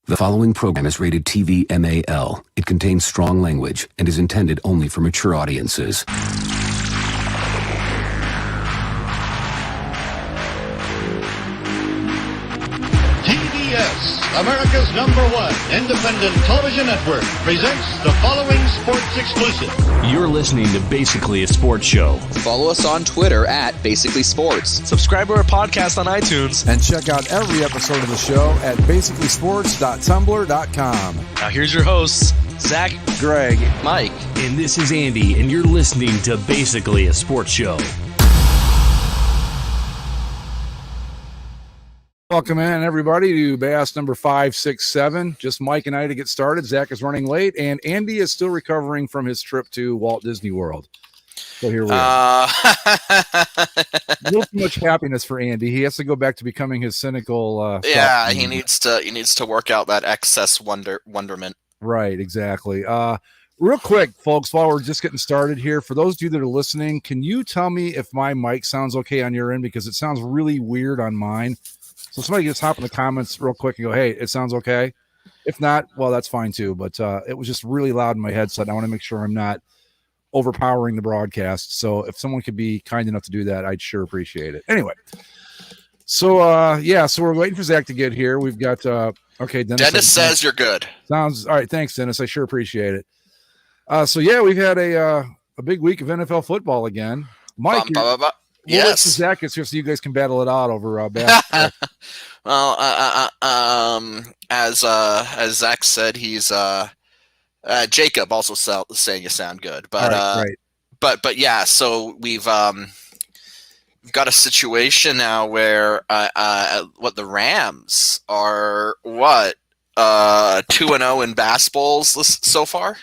The following program is rated TV MAL. It contains strong language and is intended only for mature audiences. TBS, America's #1 independent television network, presents the following sports exclusive. You're listening to Basically a Sports Show. Follow us on Twitter at Basically Sports. Subscribe to our podcast on iTunes. And check out every episode of the show at basicallysports.tumblr.com. Now here's your hosts, Zach, Greg, Mike. And this is Andy, and you're listening to Basically a Sports Show. Welcome in, everybody, to Bass number 567. Just Mike and I to get started. Zach is running late, and Andy is still recovering from his trip to Walt Disney World. So here we are. A little too much happiness for Andy. He has to go back to becoming his cynical. He needs to work out that excess wonderment. Right, exactly. Real quick, folks, while we're just getting started here, for those of you that are listening, can you tell me if my mic sounds okay on your end? Because it sounds really weird on mine. So somebody just hop in the comments real quick and go, hey, it sounds okay. If not, well, that's fine too. But it was just really loud in my headset. And I want to make sure I'm not overpowering the broadcast. So if someone could be kind enough to do that, I'd sure appreciate it. Anyway. So we're waiting for Zach to get here. We've got, okay. Dennis says you're good. Sounds all right. Thanks, Dennis. I sure appreciate it. We've had a big week of NFL football again. Mike, yes. Zach is here so you guys can battle it out over basketball. Well, as Zach said, he's Jacob also saying you sound good, but right. but yeah. So we've got a situation now where the Rams are 2-0 in bass bowls so far.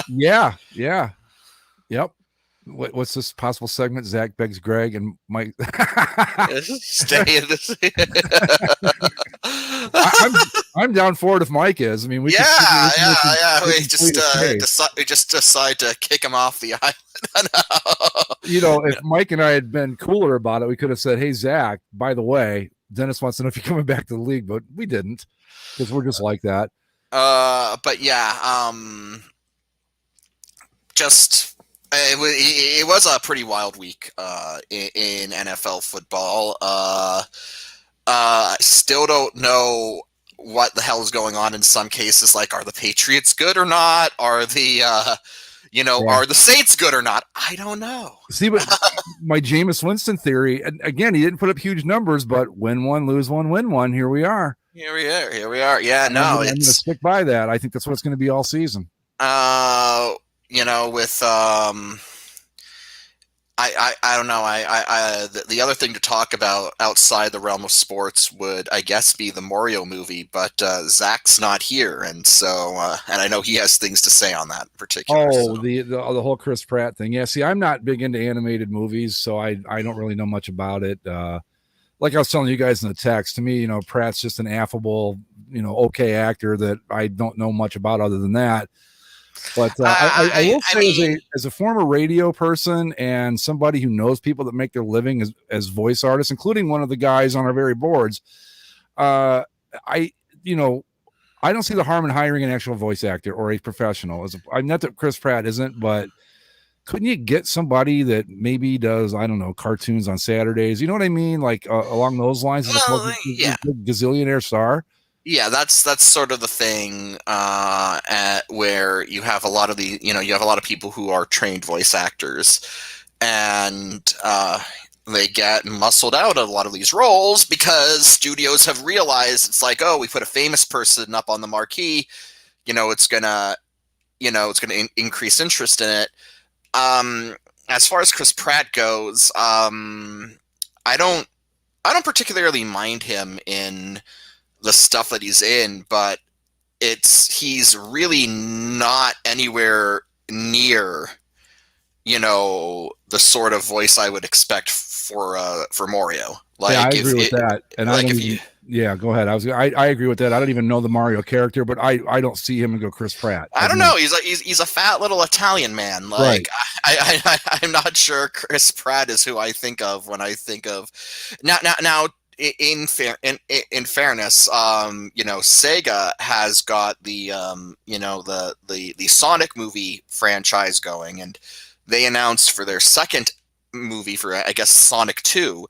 Yeah. Yep. What's this possible segment? Zach begs Greg and Mike. Stay in this. I'm down for it if Mike is. I mean, we We just decide to kick him off the island. If Mike and I had been cooler about it, we could have said, "Hey, Zach, by the way, Dennis wants to know if you're coming back to the league," but we didn't because we're just like that. It was a pretty wild week in NFL football. I still don't know what the hell is going on in some cases. Like, are the Patriots good or not? Are the are the Saints good or not? I don't know. See, but my Jameis Winston theory, and again, he didn't put up huge numbers, but win one, lose one, win one. Here we are. Here we are. Yeah, no, I'm going to stick by that. I think that's what it's going to be all season. With I don't know. The other thing to talk about outside the realm of sports would, I guess, be the Mario movie, but Zach's not here, and so and I know he has things to say on that in particular. The whole Chris Pratt thing. Yeah, see, I'm not big into animated movies, so I don't really know much about it. Like I was telling you guys in the text, to me, Pratt's just an affable, okay actor that I don't know much about other than that. But I will say, as a former radio person and somebody who knows people that make their living as voice artists, including one of the guys on our very boards, I don't see the harm in hiring an actual voice actor or a professional. I'm not that Chris Pratt isn't, but couldn't you get somebody that maybe does, I don't know, cartoons on Saturdays? You know what I mean? Like along those lines, gazillionaire star. Yeah, that's sort of the thing where you have a lot of people who are trained voice actors, and they get muscled out of a lot of these roles because studios have realized it's like, oh, we put a famous person up on the marquee, it's gonna increase interest in it. As far as Chris Pratt goes, I don't particularly mind him in the stuff that he's in, but he's really not anywhere near, the sort of voice I would expect for Mario. Like, yeah, I agree with that. And go ahead. I agree with that. I don't even know the Mario character, but I don't see him and go Chris Pratt. I don't know. He's a fat little Italian man. Like, right. I'm not sure Chris Pratt is who I think of when I think of now. in fairness, Sega has got the the Sonic movie franchise going, and they announced for their second movie for, I guess, Sonic 2,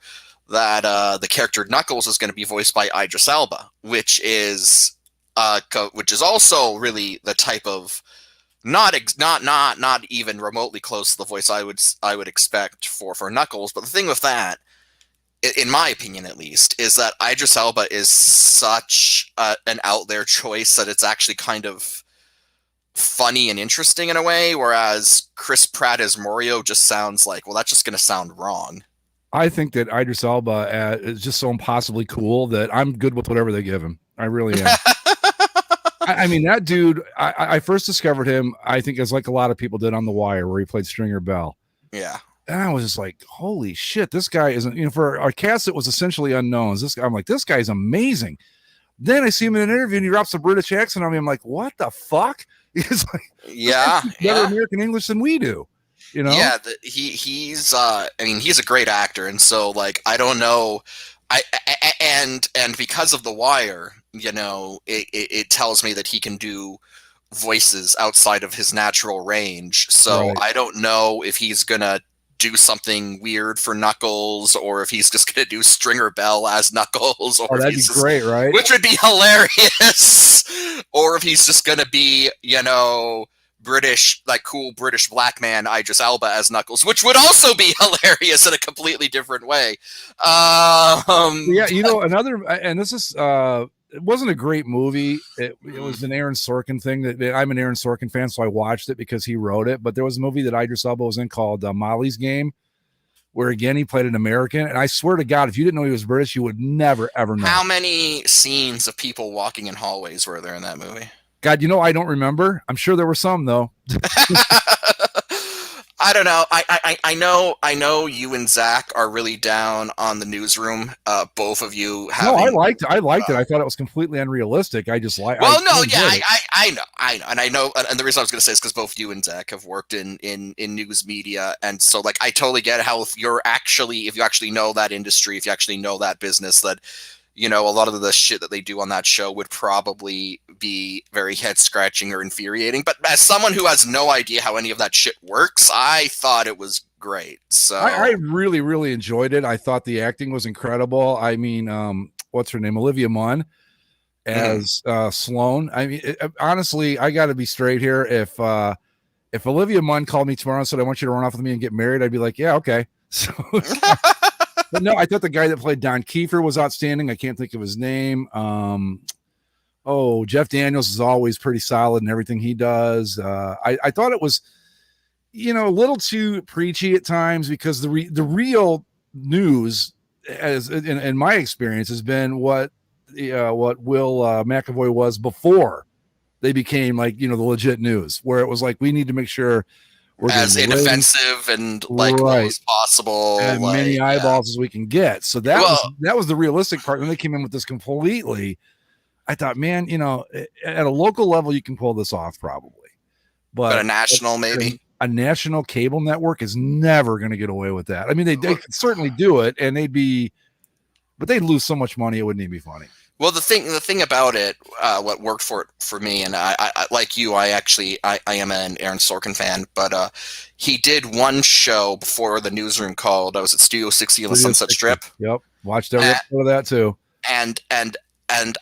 that the character Knuckles is going to be voiced by Idris Elba, which is also really the type of not even remotely close to the voice I would expect for Knuckles. But the thing with that, in my opinion at least, is that Idris Elba is such an out there choice that it's actually kind of funny and interesting in a way, whereas Chris Pratt as Mario just sounds like, well, that's just going to sound wrong. I think that Idris Elba is just so impossibly cool that I'm good with whatever they give him. I really am. I mean, that dude, I first discovered him, I think, as like a lot of people did on The Wire, where he played Stringer Bell. Yeah. And I was just like, holy shit, this guy isn't, for our cast that was essentially unknowns, I'm like, this guy's amazing. Then I see him in an interview and he drops a British accent on me. I'm like, what the fuck? He's like, yeah, better American English than we do. Yeah, he's a great actor, and so like I don't know, and because of The Wire, it tells me that he can do voices outside of his natural range. So right. I don't know if he's gonna do something weird for Knuckles, or if he's just gonna do Stringer Bell as Knuckles, or that'd be great, right? Which would be hilarious. Or if he's just gonna be, British, like cool British black man Idris Elba as Knuckles, which would also be hilarious in a completely different way. Yeah, another, and this is it wasn't a great movie. It was an Aaron Sorkin thing. That I'm an Aaron Sorkin fan, so I watched it because he wrote it. But there was a movie that Idris Elba was in called Molly's Game, where again he played an American. And I swear to God, if you didn't know he was British, you would never ever know. How many scenes of people walking in hallways were there in that movie? God, I don't remember. I'm sure there were some though. I don't know. I know you and Zach are really down on the Newsroom. Both of you have. No, I liked it. I thought it was completely unrealistic. I just like. Well, I know, and the reason I was going to say is because both you and Zach have worked in news media, and so like I totally get how if you actually know that industry, if you actually know that business, that a lot of the shit that they do on that show would probably be very head scratching or infuriating. But as someone who has no idea how any of that shit works, I thought it was great. So I really, really enjoyed it. I thought the acting was incredible. I mean, what's her name? Olivia Munn as Sloane. I mean, honestly, I got to be straight here. If Olivia Munn called me tomorrow and said, I want you to run off with me and get married, I'd be like, yeah, okay. So but no, I thought the guy that played Don Kiefer was outstanding. I can't think of his name. Jeff Daniels is always pretty solid in everything he does. I thought it was, a little too preachy at times, because the real news, as in my experience, has been what Will McAvoy was before they became like, the legit news, where it was like, we need to make sure we're as inoffensive and like low as possible, and many eyeballs as we can get. So that was the realistic part. When they came in with this completely, I thought, man, at a local level you can pull this off probably, but a national maybe. A national cable network is never going to get away with that. I mean, they could certainly do it, and but they'd lose so much money it wouldn't even be funny. Well, the thing about it, what worked for me, and I like you, I am an Aaron Sorkin fan, but he did one show before the Newsroom called. I was at Studio 60 on the Sunset Strip. Yep, watched every episode of that too. And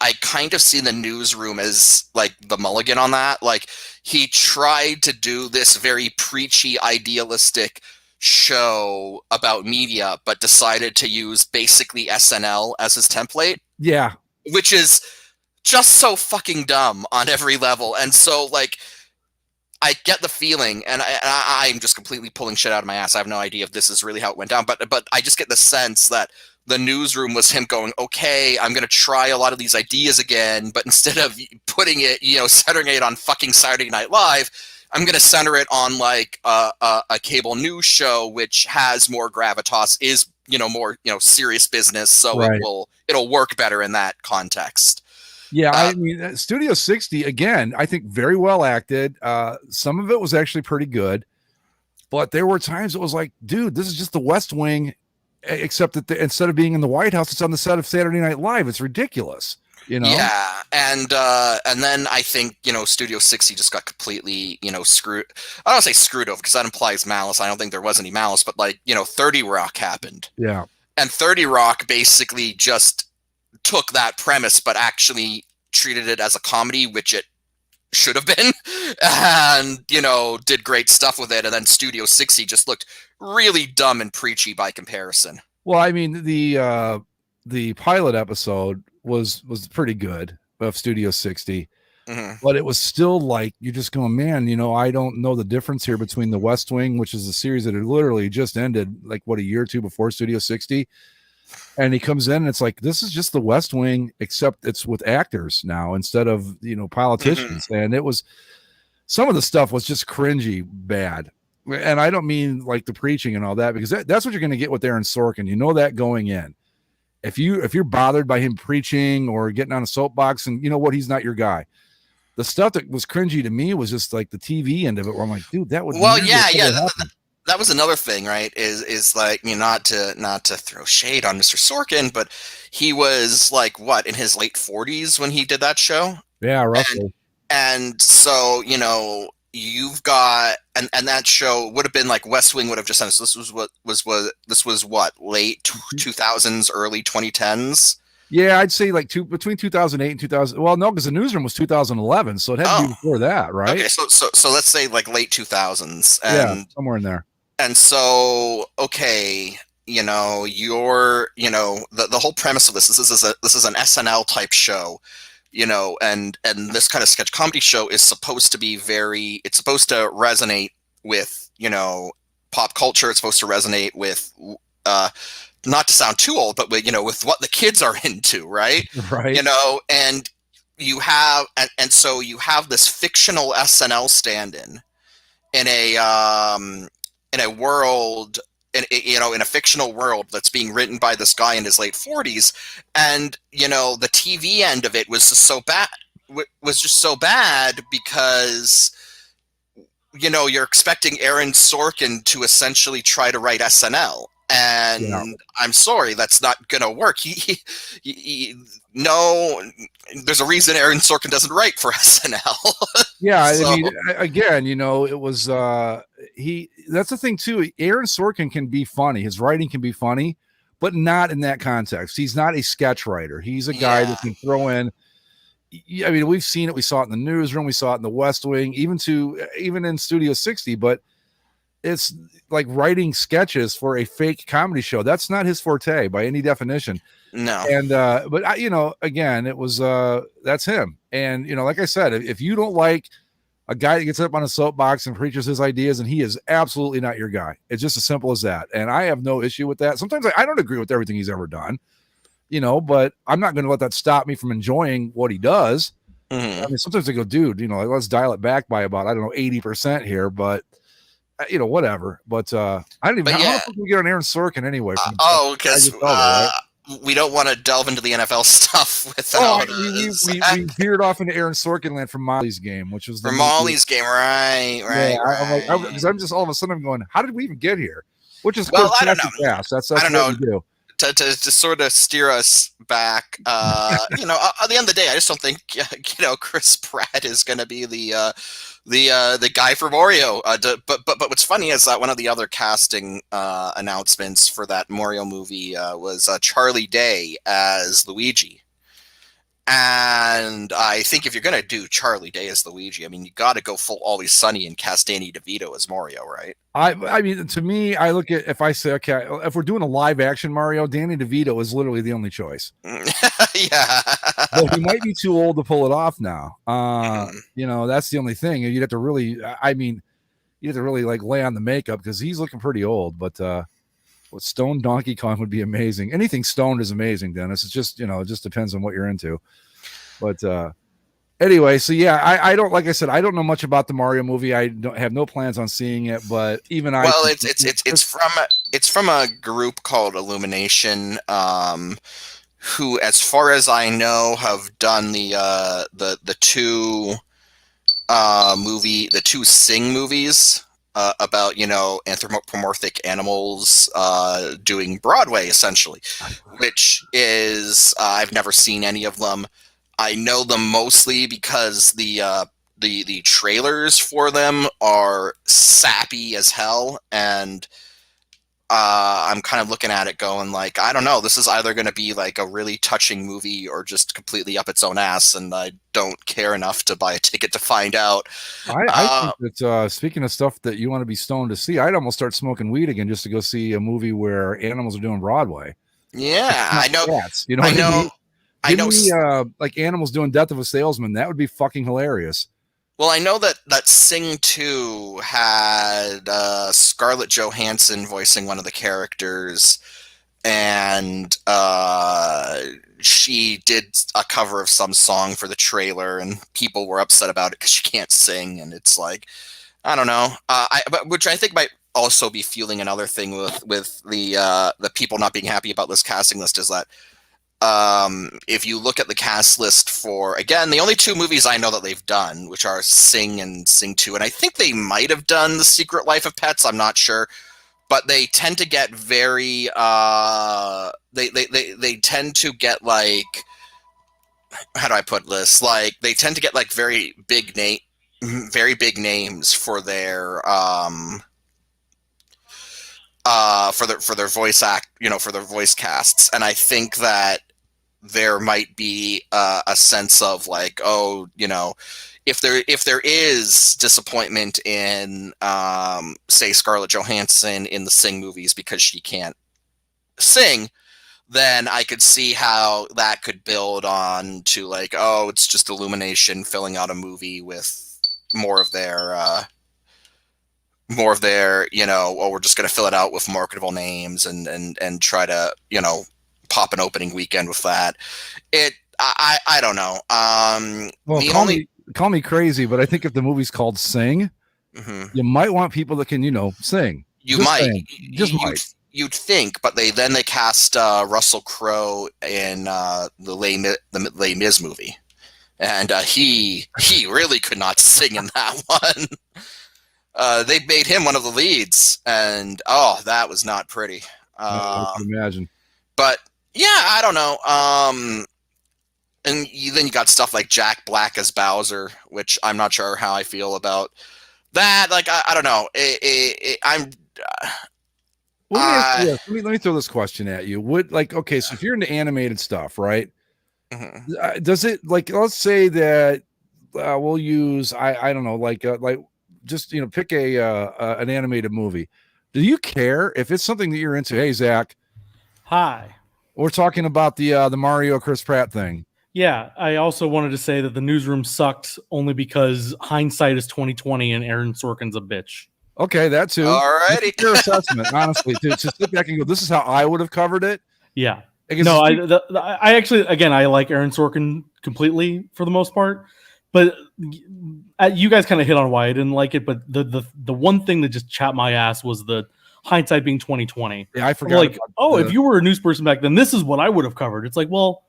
I kind of see the Newsroom as like the mulligan on that. Like he tried to do this very preachy, idealistic show about media, but decided to use basically SNL as his template. Yeah. Which is just so fucking dumb on every level. And so, like, I get the feeling, and I'm just completely pulling shit out of my ass. I have no idea if this is really how it went down, but I just get the sense that the Newsroom was him going, okay, I'm going to try a lot of these ideas again, but instead of putting it, centering it on fucking Saturday Night Live, I'm going to center it on, like, a cable news show, which has more gravitas, is more serious business, so right. It'll work better in that context. Yeah, I mean, Studio 60 again, I think very well acted. Some of it was actually pretty good, but there were times it was like, dude, this is just the West Wing except that instead of being in the White House, it's on the set of Saturday Night Live. It's ridiculous. Yeah, and then I think Studio 60 just got completely screwed. I don't say screwed over because that implies malice. I don't think there was any malice, but 30 Rock happened. Yeah, and 30 Rock basically just took that premise, but actually treated it as a comedy, which it should have been, and did great stuff with it. And then Studio 60 just looked really dumb and preachy by comparison. Well, I mean the pilot episode was pretty good of Studio 60, but it was still like you're just going, man, I don't know the difference here between The West Wing, which is a series that had literally just ended a year or two before Studio 60, and he comes in and it's like, this is just The West Wing except it's with actors now instead of politicians. And it was, some of the stuff was just cringy bad. And I don't mean like the preaching and all that, because that's what you're going to get with Aaron Sorkin. That going in. If you're bothered by him preaching or getting on a soapbox, and he's not your guy. The stuff that was cringy to me was just like the TV end of it, where I'm like, dude, that would. Well, yeah. That was another thing, right? Is like, not to throw shade on Mr. Sorkin, but he was in his late 40s when he did that show. Yeah, roughly. And so you've got and that show would have been West Wing would have just ended. So this was what late 2000s, early 2010s. Yeah, I'd say between 2008 and 2000. Well, no, because the Newsroom was 2011, so it had to be before that, right? Okay, so let's say late 2000s, and somewhere in there. And so you're the whole premise of this is an SNL type show. And this kind of sketch comedy show is supposed to be it's supposed to resonate with, pop culture. It's supposed to resonate with, not to sound too old, but with what the kids are into, right? Right. And you have, and so you have this fictional SNL stand-in in a world, in a fictional world that's being written by this guy in his late 40s, and the TV end of it was just so bad because you're expecting Aaron Sorkin to essentially try to write SNL, and I'm sorry, that's not gonna work. No, there's a reason Aaron Sorkin doesn't write for SNL. Yeah, so. I mean, again, it was that's the thing too. Aaron Sorkin can be funny. His writing can be funny, but not in that context. He's not a sketch writer. He's a guy that can throw in. I mean, we've seen it. We saw it in the Newsroom. We saw it in the West Wing, even in Studio 60. But it's like writing sketches for a fake comedy show. That's not his forte by any definition. No. And but again, it was that's him. And like I said, if you don't like a guy that gets up on a soapbox and preaches his ideas, and he is absolutely not your guy. It's just as simple as that. And I have no issue with that. Sometimes I don't agree with everything he's ever done, but I'm not going to let that stop me from enjoying what he does. I mean, sometimes I go, dude, let's dial it back by about, 80% here, but whatever. But I don't even know how we get on Aaron Sorkin anyway. Because we don't want to delve into the NFL stuff without. We veered off into Aaron Sorkin land from Molly's Game, which was Molly's Game, right? I'm because I'm just all of a sudden I'm going, how did we even get here? Which is I don't know. That's I don't what know. we do. To sort of steer us back, at the end of the day, I just don't think Chris Pratt is going to be the guy for Mario. But what's funny is that one of the other casting announcements for that Mario movie was Charlie Day as Luigi. And I think if you're going to do Charlie Day as Luigi, I mean, you got to go full Always Sunny and cast Danny DeVito as Mario, right? I mean, to me, I look at, if I say, okay, if we're doing a live action Mario, Danny DeVito is literally the only choice. Yeah. But he might be too old to pull it off now. That's the only thing. You'd have to really, lay on the makeup because he's looking pretty old. But what Stone Donkey Kong would be amazing. Anything stoned is amazing, Dennis. It's just, it just depends on what you're into. But anyway, so yeah, I don't, like I said, I don't know much about the Mario movie. I don't have no plans on seeing it, but even it's from a group called Illumination, who, as far as I know, have done the two Sing movies. about anthropomorphic animals doing Broadway, essentially, which is I've never seen any of them. I know them mostly because the trailers for them are sappy as hell, and I'm kind of looking at it going like, I don't know, this is either going to be like a really touching movie or just completely up its own ass, and I don't care enough to buy a ticket to find out. I think that speaking of stuff that you want to be stoned to see, I'd almost start smoking weed again just to go see a movie where animals are doing Broadway. Yeah, I know. Cats, you know, I know. I know. Like animals doing Death of a Salesman. That would be fucking hilarious. Well, I know that Sing 2 had Scarlett Johansson voicing one of the characters, and she did a cover of some song for the trailer, and people were upset about it because she can't sing, and it's like, I don't know. Which I think might also be fueling another thing with the people not being happy about this casting list is that if you look at the cast list for, again, the only two movies I know that they've done, which are Sing and Sing 2, and I think they might have done The Secret Life of Pets, I'm not sure, but they tend to get very, they tend to get like, how do I put this? Like, they tend to get like very big names for their, for their voice for their voice casts, and I think that there might be a sense of like, oh, if there is disappointment in say Scarlett Johansson in the Sing movies because she can't sing, then I could see how that could build on to like, oh, it's just Illumination filling out a movie with more of their we're just going to fill it out with marketable names and try to, pop an opening weekend with that. I don't know. Well, call me crazy, but I think if the movie's called Sing, you might want people that can, sing. You'd think, but they cast Russell Crowe in the Les Mis movie, and he really could not sing in that one. They made him one of the leads, and that was not pretty. I can imagine. But yeah, I don't know. And then you got stuff like Jack Black as Bowser, which I'm not sure how I feel about that. Like, I don't know. Let me throw this question at you. So if you're into animated stuff, right? Mm-hmm. Does it, like, let's say that we'll use I don't know, like just pick an animated movie. Do you care if it's something that you're into? Hey, Zach. Hi. We're talking about the Mario Chris Pratt thing. Yeah, I also wanted to say that the newsroom sucked only because hindsight is 2020 and Aaron Sorkin's a bitch. Okay, that too. Alrighty. Your assessment, honestly, to sit back and go, this is how I would have covered it. Yeah. I actually, again, I like Aaron Sorkin completely for the most part, but you guys kind of hit on why I didn't like it. But the one thing that just chapped my ass was the hindsight being 2020. Yeah, I forgot. If you were a news person back then, this is what I would have covered. It's like, well,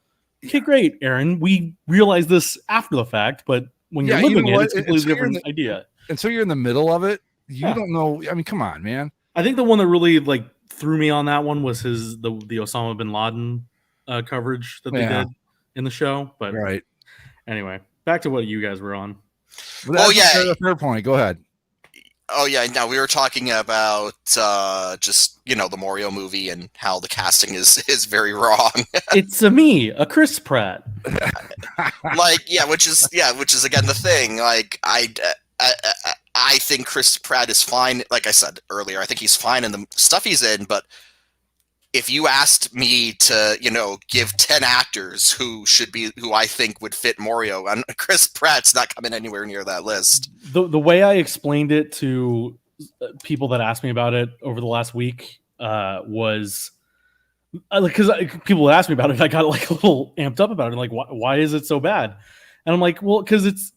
okay, great, Aaron. We realized this after the fact, but when you're living it, it's a completely different idea. And so you're in the middle of it. You don't know. I mean, come on, man. I think the one that really threw me on that one was the Osama bin Laden coverage that they did in the show. But anyway, back to what you guys were on. Fair point. Go ahead. Oh yeah, no, we were talking about just the Mario movie and how the casting is very wrong. It's a Chris Pratt. Which is again the thing. Like I think Chris Pratt is fine. Like I said earlier, I think he's fine in the stuff he's in. But if you asked me to, give 10 actors who I think would fit Mario, and Chris Pratt's not coming anywhere near that list. The way I explained it to people that asked me about it over the last week was because people asked me about it, I got a little amped up about it. Like, why is it so bad? And I'm like, well, because it's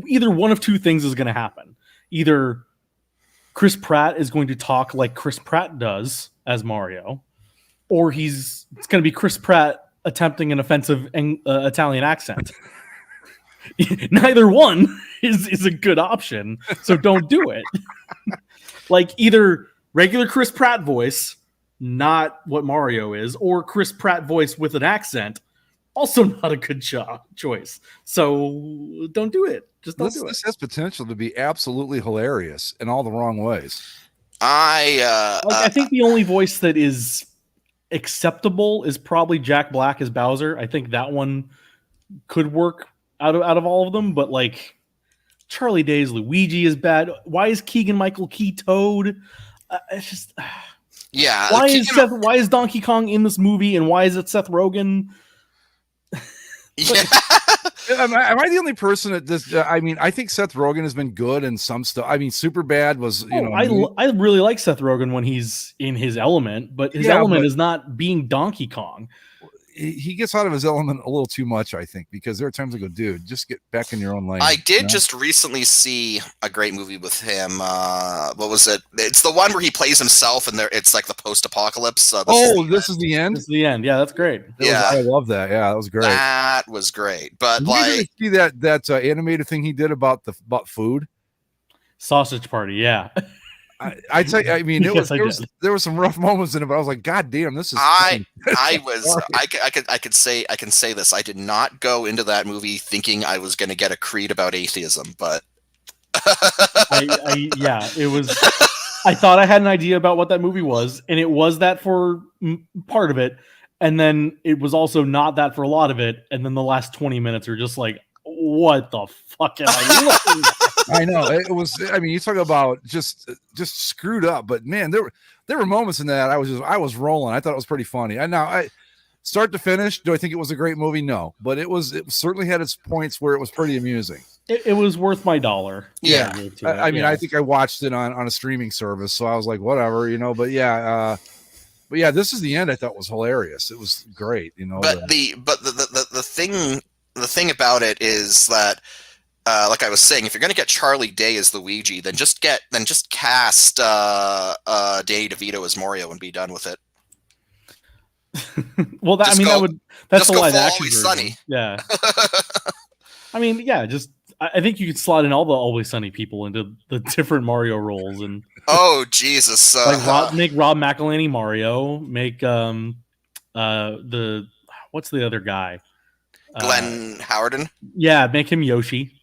either one of two things is going to happen. Either Chris Pratt is going to talk like Chris Pratt does as Mario, or it's going to be Chris Pratt attempting an offensive Italian accent. Neither one is a good option, so don't do it. Like either regular Chris Pratt voice, not what Mario is, or Chris Pratt voice with an accent, also not a good choice. So don't do it. Just don't do it. This has potential to be absolutely hilarious in all the wrong ways. I think the only voice that is acceptable is probably Jack Black as Bowser. I think that one could work out of all of them, but like Charlie Day's Luigi is bad. Why is Keegan-Michael Key Toad? It's just yeah. Why is Donkey Kong in this movie, and why is it Seth Rogen? Yeah. Am I the only person that this? I mean, I think Seth Rogen has been good in some stuff. I mean, Superbad was, I really like Seth Rogen when he's in his element, but his element is not being Donkey Kong. He gets out of his element a little too much, I think, because there are times I go, dude, just get back in your own lane. I did just recently see a great movie with him. What was it? It's the one where he plays himself, and it's like the post-apocalypse. This is the end. This is the end. Yeah, that's great. I love that. Yeah, that was great. That was great. But did you see that animated thing he did about food? Sausage Party. Yeah. I tell you, I mean, there were some rough moments in it, but I was like, God damn, this is. I can say this. I did not go into that movie thinking I was going to get a creed about atheism, but it was. I thought I had an idea about what that movie was, and it was that for part of it, and then it was also not that for a lot of it, and then the last 20 minutes are just like, what the fuck am I looking at? I know it was. I mean, you talk about just screwed up, but man, there were moments in that I was rolling. I thought it was pretty funny. I start to finish. Do I think it was a great movie? No, but it certainly had its points where it was pretty amusing. It was worth my dollar. Yeah, I mean, I think I watched it on a streaming service, so I was like, whatever, But yeah, this is the end. I thought was hilarious. It was great, But the thing about it is that. Like I was saying, if you're going to get Charlie Day as Luigi, then just cast Danny DeVito as Mario and be done with it. Well, that's the live action version. Sunny. Yeah. I mean, yeah, I think you could slot in all the Always Sunny people into the different Mario roles, and oh Jesus, make Rob McElhenney Mario, make what's the other guy, Glenn Howerton. Yeah, make him Yoshi.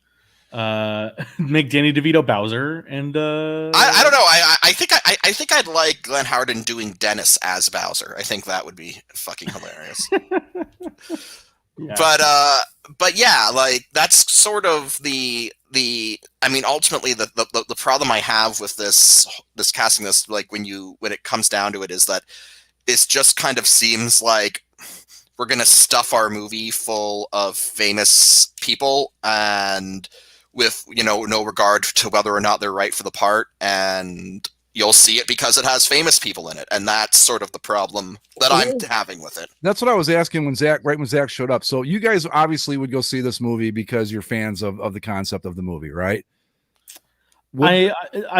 Make Danny DeVito Bowser, and I don't know. I think I'd like Glenn Howerton doing Dennis as Bowser. I think that would be fucking hilarious. Yeah. But yeah, like that's sort of the. I mean, ultimately, the problem I have with this casting, this like when it comes down to it, is that it just kind of seems like we're gonna stuff our movie full of famous people and. With no regard to whether or not they're right for the part, and you'll see it because it has famous people in it, and that's sort of the problem that I'm having with it. That's what I was asking when Zach showed up. So you guys obviously would go see this movie because you're fans of the concept of the movie, right? I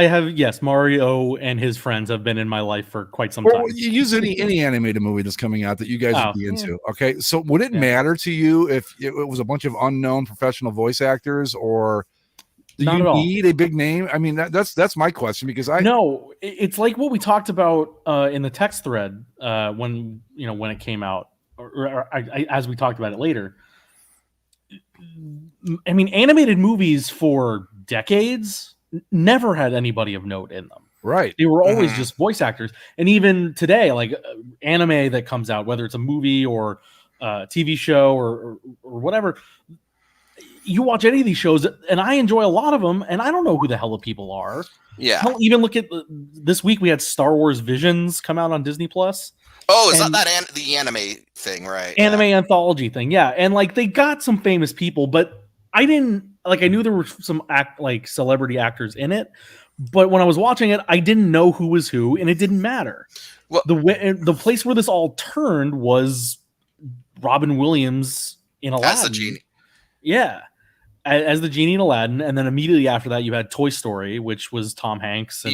have, yes. Mario and his friends have been in my life for quite some time. You use any animated movie that's coming out that you guys would be into. Okay, so would it matter to you if it was a bunch of unknown professional voice actors, or do you need a big name? I mean, that's my question, because it's like what we talked about in the text thread when it came out, or as we talked about it later. I mean, animated movies for decades never had anybody of note in them. Right. They were always just voice actors. And even today, like anime that comes out, whether it's a movie or a TV show or whatever, you watch any of these shows, and I enjoy a lot of them, and I don't know who the hell the people are. Yeah. Don't even look at this week. We had Star Wars Visions come out on Disney Plus. Oh, is that the anime thing, right? Anime anthology thing, yeah. And like they got some famous people, but I knew there were some celebrity actors in it, but when I was watching it, I didn't know who was who, and it didn't matter. Well, the place where this all turned was Robin Williams in Aladdin. As the genie. Yeah. As the genie in Aladdin, and then immediately after that, you had Toy Story, which was Tom Hanks. And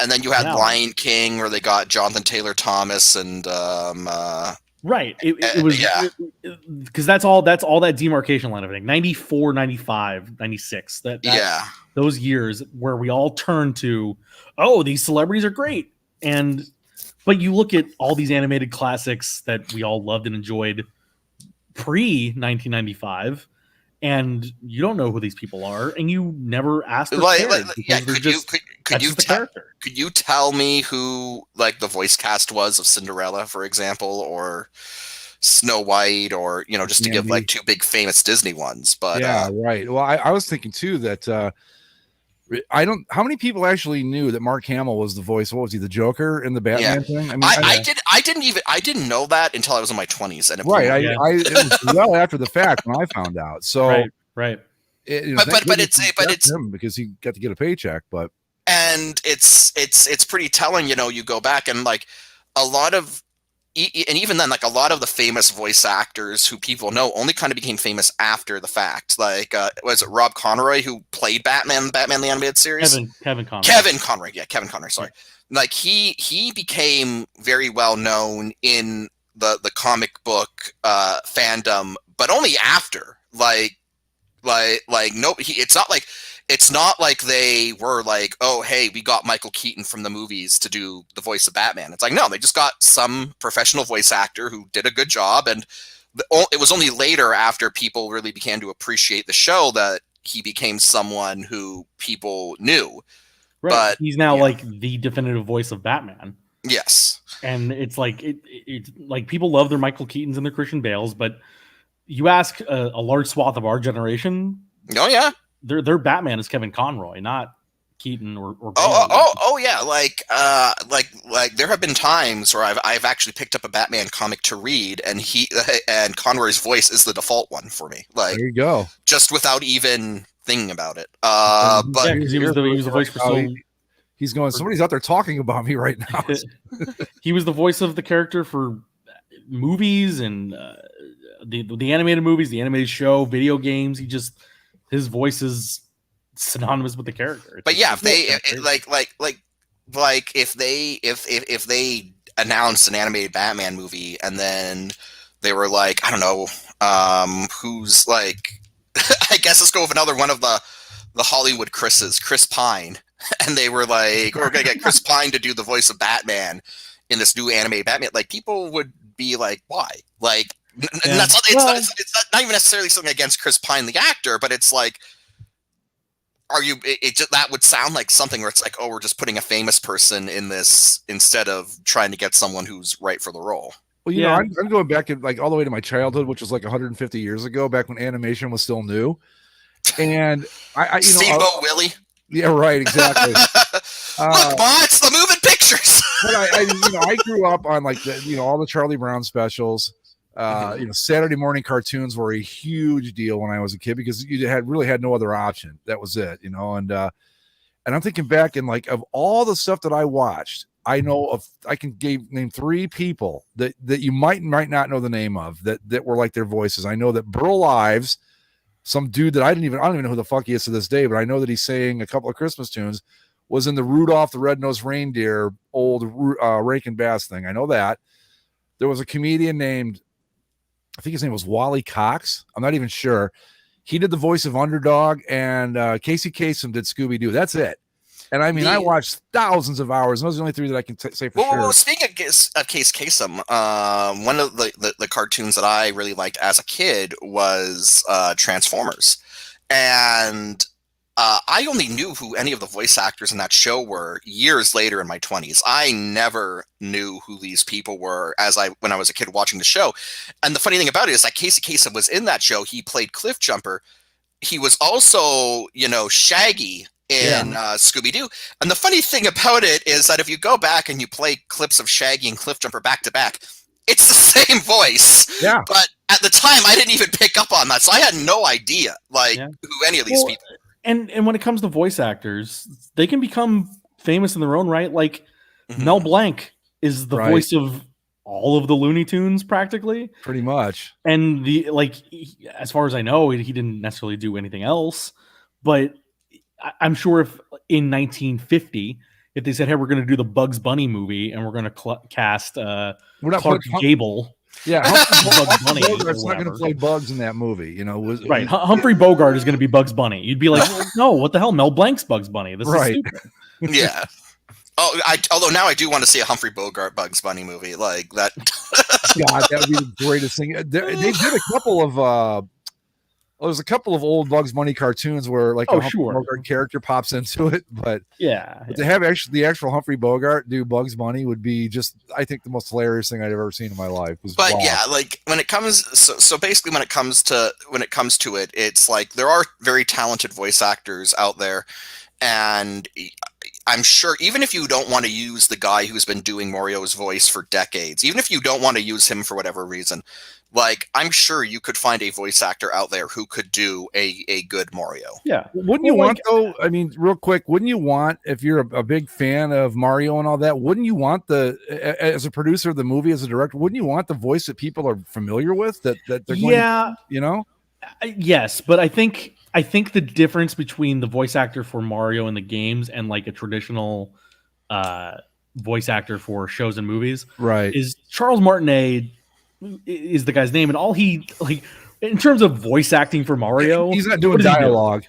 then you had Lion King, where they got Jonathan Taylor Thomas and Right. It was because that's all that demarcation line, I think. 94, 95, 96. That those years where we all turn to, oh, these celebrities are great. But you look at all these animated classics that we all loved and enjoyed pre 1995, and you don't know who these people are, and you never asked. Could you tell me who like the voice cast was of Cinderella, for example, or Snow White, or just to give like two big famous Disney ones? But right. Well, I was thinking too that how many people actually knew that Mark Hamill was the voice? What was he, the Joker in the Batman thing? I didn't know that until I was in my 20s, and it was well after the fact when I found out. So right. But it's him because he got to get a paycheck, and it's pretty telling. You go back and like a lot of. And even then, like a lot of the famous voice actors who people know only kind of became famous after the fact. Like, was it Rob Conroy who played Batman the Animated Series? Kevin Conroy. Kevin Conroy. Sorry. Like he became very well known in the comic book fandom, but only after. It's not like they were like, oh, hey, we got Michael Keaton from the movies to do the voice of Batman. It's like, no, they just got some professional voice actor who did a good job. And it was only later, after people really began to appreciate the show, that he became someone who people knew. Right. But he's now like the definitive voice of Batman. Yes. And it's like, it's like people love their Michael Keatons and their Christian Bales, but you ask a large swath of our generation. Oh, yeah. Their Batman is Kevin Conroy, not Keaton or Bale. Oh yeah, like there have been times where I've actually picked up a Batman comic to read, and Conroy's voice is the default one for me. Like, there you go, just without even thinking about it. But he was the voice for he's going. Somebody's out there talking about me right now. He was the voice of the character for movies and the animated movies, the animated show, video games. His voice is synonymous with the character. But yeah, if they announced an animated Batman movie and then they were like, I don't know, who's like, I guess let's go with another one of the Hollywood Chris's, Chris Pine, and they were like, we're gonna get Chris Pine to do the voice of Batman in this new animated Batman. Like, people would be like, why? Like. And it's not even necessarily something against Chris Pine, the actor, but it's like, that would sound like something where it's like, oh, we're just putting a famous person in this instead of trying to get someone who's right for the role. Well, you know, I'm going back like all the way to my childhood, which was like 150 years ago, back when animation was still new. And I Steamboat Willie. Yeah, right, exactly. Look, Ma, it's the moving pictures. But I grew up on like all the Charlie Brown specials. Saturday morning cartoons were a huge deal when I was a kid because you really had no other option. That was it, and I'm thinking back and like of all the stuff that I watched, I can name three people that you might not know the name of that were like their voices. I know that Burl Ives, some dude that I don't even know who the fuck he is to this day, but I know that he's sang a couple of Christmas tunes, was in the Rudolph the Red-Nosed Reindeer old Rankin Bass thing. I know that. There was a comedian named, I think his name was Wally Cox. I'm not even sure. He did the voice of Underdog, and Casey Kasem did Scooby-Doo. That's it. And I mean, I watched thousands of hours. And those are the only three that I can say for sure. Well, speaking of Casey Kasem, one of the cartoons that I really liked as a kid was Transformers. And I only knew who any of the voice actors in that show were years later in my 20s. I never knew who these people were when I was a kid watching the show. And the funny thing about it is that Casey Kasem was in that show. He played Cliffjumper. He was also, Shaggy in Scooby-Doo. And the funny thing about it is that if you go back and you play clips of Shaggy and Cliffjumper back to back, it's the same voice. Yeah. But at the time, I didn't even pick up on that. So I had no idea, who any of these people were. And when it comes to voice actors, they can become famous in their own right. Like Mel Blanc is the voice of all of the Looney Tunes, practically. Pretty much. And as far as I know, he didn't necessarily do anything else. But I'm sure if in 1950, if they said, "Hey, we're going to do the Bugs Bunny movie and we're going to cast Clark Gable Yeah, Bugs Bunny or Bogart's not going to whatever. play Bugs in that movie. You know, Right. Humphrey Bogart is going to be Bugs Bunny. You'd be like, well, no, what the hell? Mel Blanc's Bugs Bunny. This Right. is stupid. Yeah. Although now I do want to see a Humphrey Bogart Bugs Bunny movie like that. God, that would be the greatest thing. They did a couple of. There's a couple of old Bugs Bunny cartoons where like a Humphrey Bogart character pops into it, but to have the actual Humphrey Bogart do Bugs Bunny would be just, I think, the most hilarious thing I'd ever seen in my life. But yeah, like when it comes, so basically when it comes to it, it's like there are very talented voice actors out there, and I'm sure even if you don't want to use the guy who's been doing Mario's voice for decades, even if you don't want to use him for whatever reason, like I'm sure you could find a voice actor out there who could do a good Mario. Yeah. Wouldn't you want though? I mean, real quick, wouldn't you want, if you're a big fan of Mario and all that, wouldn't you want as a producer of the movie, as a director, wouldn't you want the voice that people are familiar with that they're going to, you know? Yes, but I think the difference between the voice actor for Mario in the games and like a traditional voice actor for shows and movies, right, is Charles Martinet is the guy's name, and all he like in terms of voice acting for Mario, he's not doing dialogue.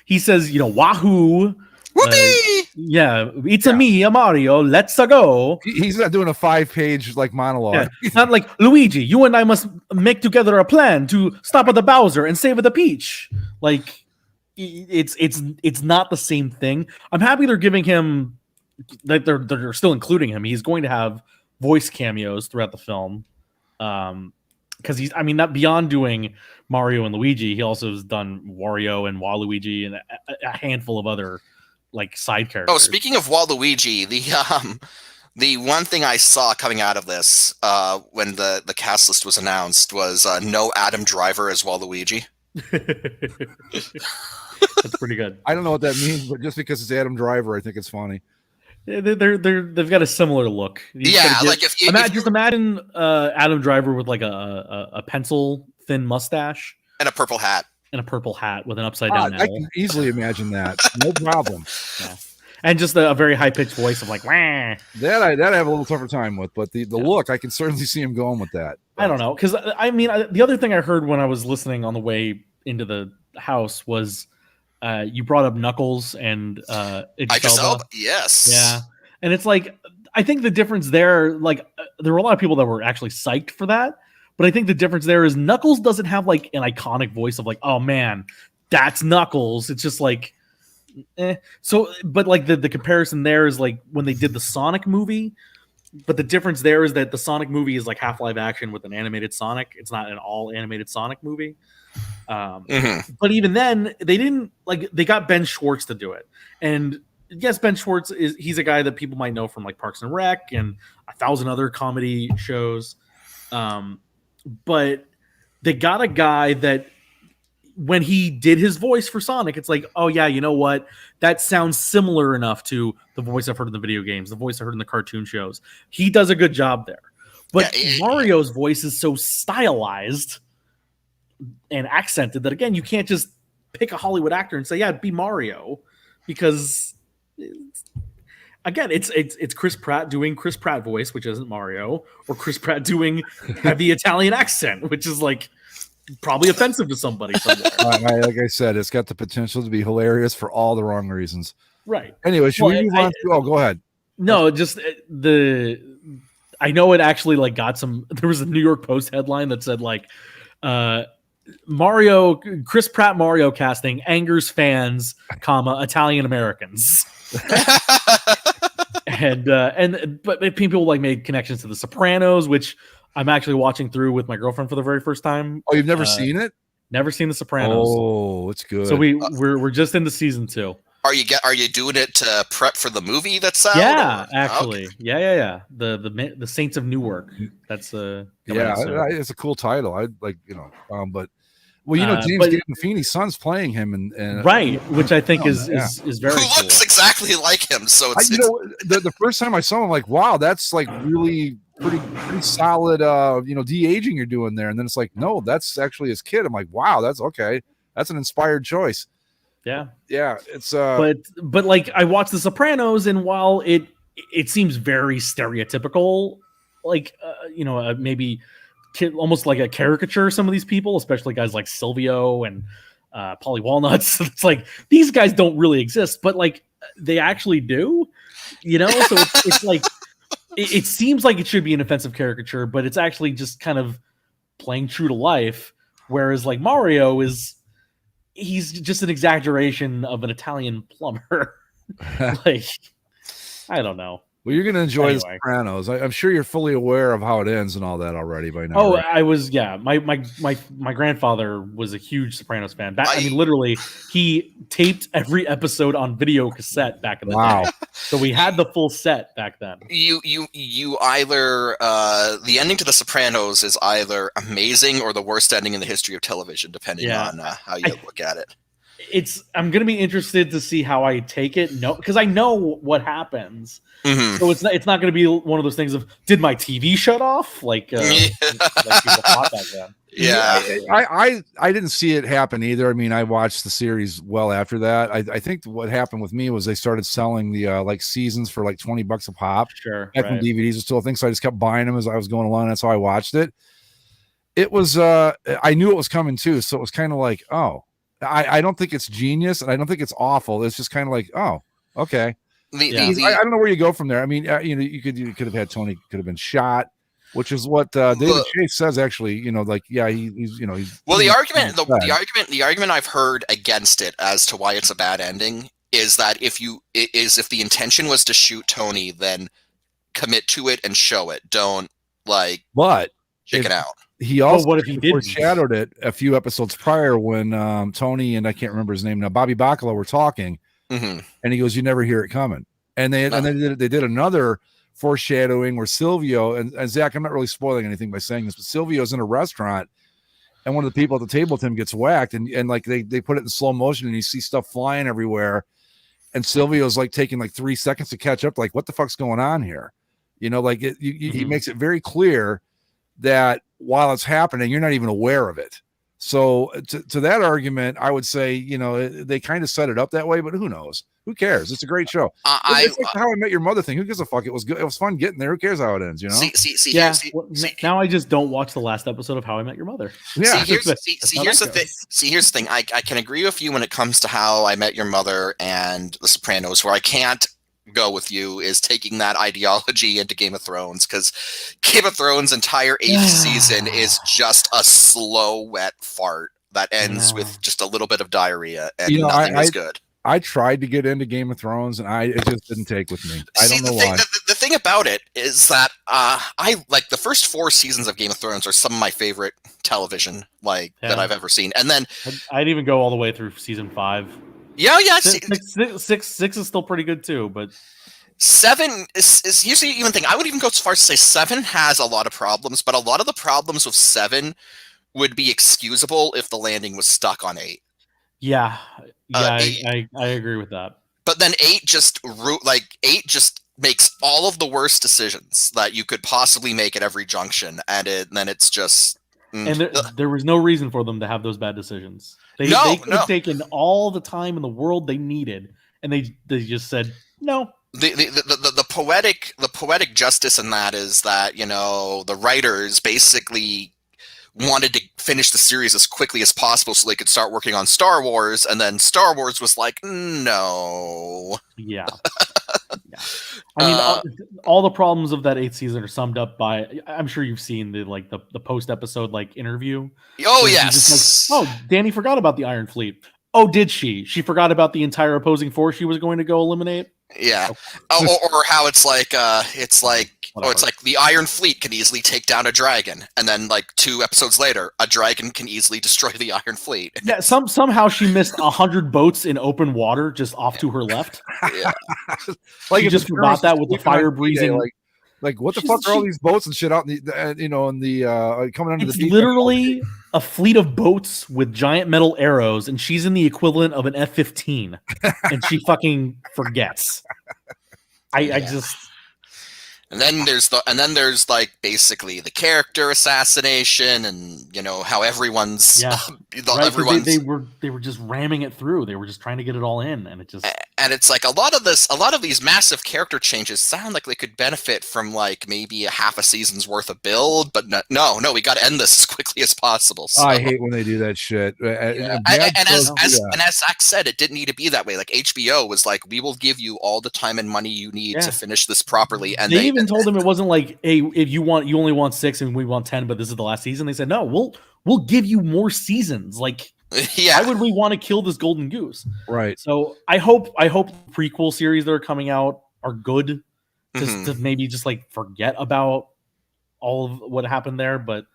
He says, wahoo. Whoopee! Yeah, it's a me, a Mario. Let's go. He's not doing a 5-page like monologue. Yeah. It's not like Luigi. You and I must make together a plan to stop at the Bowser and save the Peach. Like, it's not the same thing. I'm happy they're giving him that they're still including him. He's going to have voice cameos throughout the film. Because not beyond doing Mario and Luigi, he also has done Wario and Waluigi and a handful of other like side characters. Oh, speaking of Waluigi, the one thing I saw coming out of this when the cast list was announced was no Adam Driver as Waluigi. That's pretty good. I don't know what that means, but just because it's Adam Driver, I think it's funny. They've got a similar look. Like if imagine Adam Driver with like a pencil thin mustache and a purple hat with an upside down I can easily imagine that. No problem. Yeah. And just a very high pitched voice of like, wah. That I have a little tougher time with, but the look, I can certainly see him going with that. I don't know, because the other thing I heard when I was listening on the way into the house was you brought up Knuckles and Idris Elba. Yes. Yeah. And it's like, I think the difference there, like there were a lot of people that were actually psyched for that. But I think the difference there is Knuckles doesn't have like an iconic voice of like, oh man, that's Knuckles. It's just like, So, but like the comparison there is like when they did the Sonic movie. But the difference there is that the Sonic movie is like half live action with an animated Sonic. It's not an all animated Sonic movie. But even then, they got Ben Schwartz to do it. And yes, Ben Schwartz he's a guy that people might know from like Parks and Rec and 1,000 other comedy shows. But they got a guy that when he did his voice for Sonic, it's like, oh yeah, you know what? That sounds similar enough to the voice I've heard in the video games, the voice I heard in the cartoon shows. He does a good job there. But Mario's voice is so stylized and accented that, again, you can't just pick a Hollywood actor and say, yeah, be Mario, because it's Chris Pratt doing Chris Pratt voice, which isn't Mario, or Chris Pratt doing heavy Italian accent, which is like probably offensive to somebody somewhere. Like I said, it's got the potential to be hilarious for all the wrong reasons. Right. Anyway, should we move on? Go ahead. No, just I know it actually like got some. There was a New York Post headline that said like, Chris Pratt Mario casting angers fans, Italian Americans. But people like made connections to The Sopranos, which I'm actually watching through with my girlfriend for the very first time. Oh, you've never seen it? Never seen The Sopranos. Oh, it's good. So we're just into season 2. Are you doing it to prep for the movie that's out? Yeah, actually. Okay. Yeah. The Saints of Newark. That's it's a cool title. I like, but James Gandolfini's son's playing him and right, which I think is very who cool. looks exactly like him. So the first time I saw him, I'm like, wow, that's like really pretty solid de-aging you're doing there. And then it's like, no, that's actually his kid. I'm like, wow, that's okay. That's an inspired choice. Yeah. It's but like I watched The Sopranos, and while it seems very stereotypical, like maybe almost like a caricature of some of these people, especially guys like Silvio and Polly Walnuts. It's like these guys don't really exist, but like they actually do, you know. So it's like it seems like it should be an offensive caricature, but it's actually just kind of playing true to life. Whereas like Mario he's just an exaggeration of an Italian plumber. Like, I don't know. Well, you're going to enjoy The Anyway. Sopranos. I'm sure you're fully aware of how it ends and all that already by now. Oh, right? I was, yeah. My grandfather was a huge Sopranos fan. I mean, literally, he taped every episode on video cassette back in the Wow. day. So we had the full set back then. You either the ending to The Sopranos is either amazing or the worst ending in the history of television, depending on how you look at it. I'm gonna be interested to see how I take it. No, because I know what happens. Mhm. So it's not gonna be one of those things of did my TV shut off? Like people thought back then. Yeah. I didn't see it happen either. I mean, I watched the series well after that. I think what happened with me was they started selling the like seasons for like $20 a pop. Sure. Back when DVDs were still a thing, so I just kept buying them as I was going along. That's how I watched it. It was I knew it was coming too, so it was kind of like, oh, I don't think it's genius, and I don't think it's awful. It's just kind of like, oh, okay. I don't know where you go from there. I mean, you could have had Tony could have been shot, which is what David Chase says. Actually, like, yeah, he's well, the argument I've heard against it as to why it's a bad ending is that if the intention was to shoot Tony, then commit to it and show it. Don't chicken out. He also what if he didn't? foreshadowed it a few episodes prior when Tony and I can't remember his name now, Bobby Bacala were talking, and he goes, "You never hear it coming." And they did another foreshadowing where Silvio and Zach, I'm not really spoiling anything by saying this, but Silvio's in a restaurant, and one of the people at the table with him gets whacked, and like they put it in slow motion, and you see stuff flying everywhere, and Silvio's like taking like 3 seconds to catch up, like what the fuck's going on here, like he makes it very clear that while it's happening, you're not even aware of it. So to that argument, I would say, they kind of set it up that way, but who knows? Who cares? It's a great show. It's like the How I Met Your Mother thing. Who gives a fuck? It was good. It was fun getting there. Who cares how it ends? Now I just don't watch the last episode of How I Met Your Mother. Yeah. Here's the thing. I can agree with you when it comes to How I Met Your Mother and The Sopranos. Where I can't go with you is taking that ideology into Game of Thrones, because Game of Thrones' entire 8th season is just a slow, wet fart that ends with just a little bit of diarrha, and nothing is good. I tried to get into Game of Thrones, and it just didn't take with me. I don't know why. The thing about it is that I like the first 4 seasons of Game of Thrones are some of my favorite television that I've ever seen, and then I'd even go all the way through season 5. Yeah. Six is still pretty good too, but 7 is here's the even thing. I would even go as far as to say 7 has a lot of problems, but a lot of the problems with 7 would be excusable if the landing was stuck on 8. Yeah, I agree with that. But then 8 just makes all of the worst decisions that you could possibly make at every junction, and then it's just. And there was no reason for them to have those bad decisions. They could have taken all the time in the world they needed, and they just said no. The poetic justice in that is that the writers basically wanted to finish the series as quickly as possible so they could start working on Star Wars, and then Star Wars was like, no. Yeah. I mean, all the problems of that 8th season are summed up by. I'm sure you've seen the post episode interview. Oh yes. Danny forgot about the Iron Fleet. Oh, did she? She forgot about the entire opposing force she was going to go eliminate. Yeah. Or how it's like the Iron Fleet can easily take down a dragon, and then 2 episodes later, a dragon can easily destroy the Iron Fleet. Yeah. Somehow she missed 100 boats in open water just off to her left. Yeah. She just forgot that with the fire breathing. What the fuck are all these boats and shit out in the coming under the deep? It's literally a fleet of boats with giant metal arrows, and she's in the equivalent of an F-15, and she fucking forgets. I just. And then there's basically the character assassination, and how everyone's everyone's they were just ramming it through. They were just trying to get it all in, and it just and it's like a lot of these massive character changes sound like they could benefit from like maybe a half a season's worth of build, but no, we got to end this as quickly as possible. So. I hate when they do that shit. Yeah. And as Zach said, it didn't need to be that way. Like HBO was like, we will give you all the time and money you need to finish this properly. And they even told him it wasn't like, hey, if you only want 6 and we want 10, but this is the last season. They said, no, we'll give you more seasons. Like, why would we want to kill this golden goose? Right. So I hope prequel series that are coming out are good to maybe just like forget about all of what happened there. But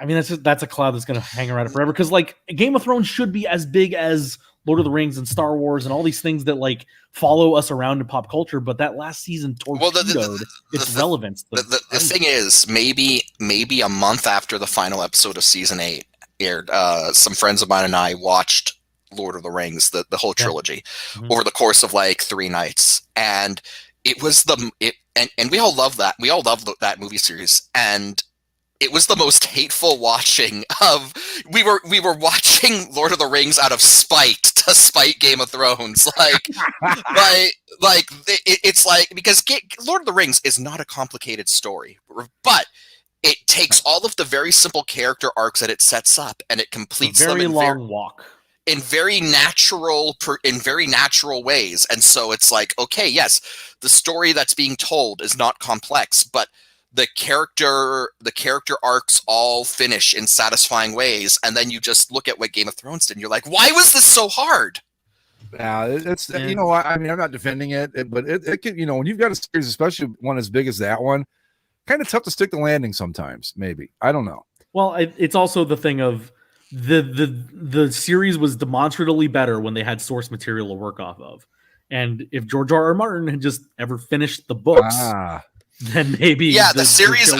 I mean, that's a cloud that's going to hang around forever. Because like Game of Thrones should be as big as Lord of the Rings and Star Wars and all these things that like follow us around in pop culture. But that last season torpedoed its relevance. The thing is, maybe a month after the final episode of season 8 aired, some friends of mine and I watched Lord of the Rings, the whole trilogy, over the course of like 3 nights, and it was and we all love that. We all love that movie series, and it was the most hateful watching of. We were watching Lord of the Rings out of spite to spite Game of Thrones, it's like, because Lord of the Rings is not a complicated story, but it takes all of the very simple character arcs that it sets up, and it completes them in walk in very natural ways. And so it's like, okay, yes, the story that's being told is not complex, but the character arcs all finish in satisfying ways. And then you just look at what Game of Thrones did, and you're like, why was this so hard? Yeah, it's you know, I mean, I'm not defending it, but it can, you know, when you've got a series, especially one as big as that one, kind of tough to stick the landing sometimes. Maybe, I don't know. Well, it's also the thing of the series was demonstrably better when they had source material to work off of, and if George R.R. Martin had just ever finished the books, then maybe the series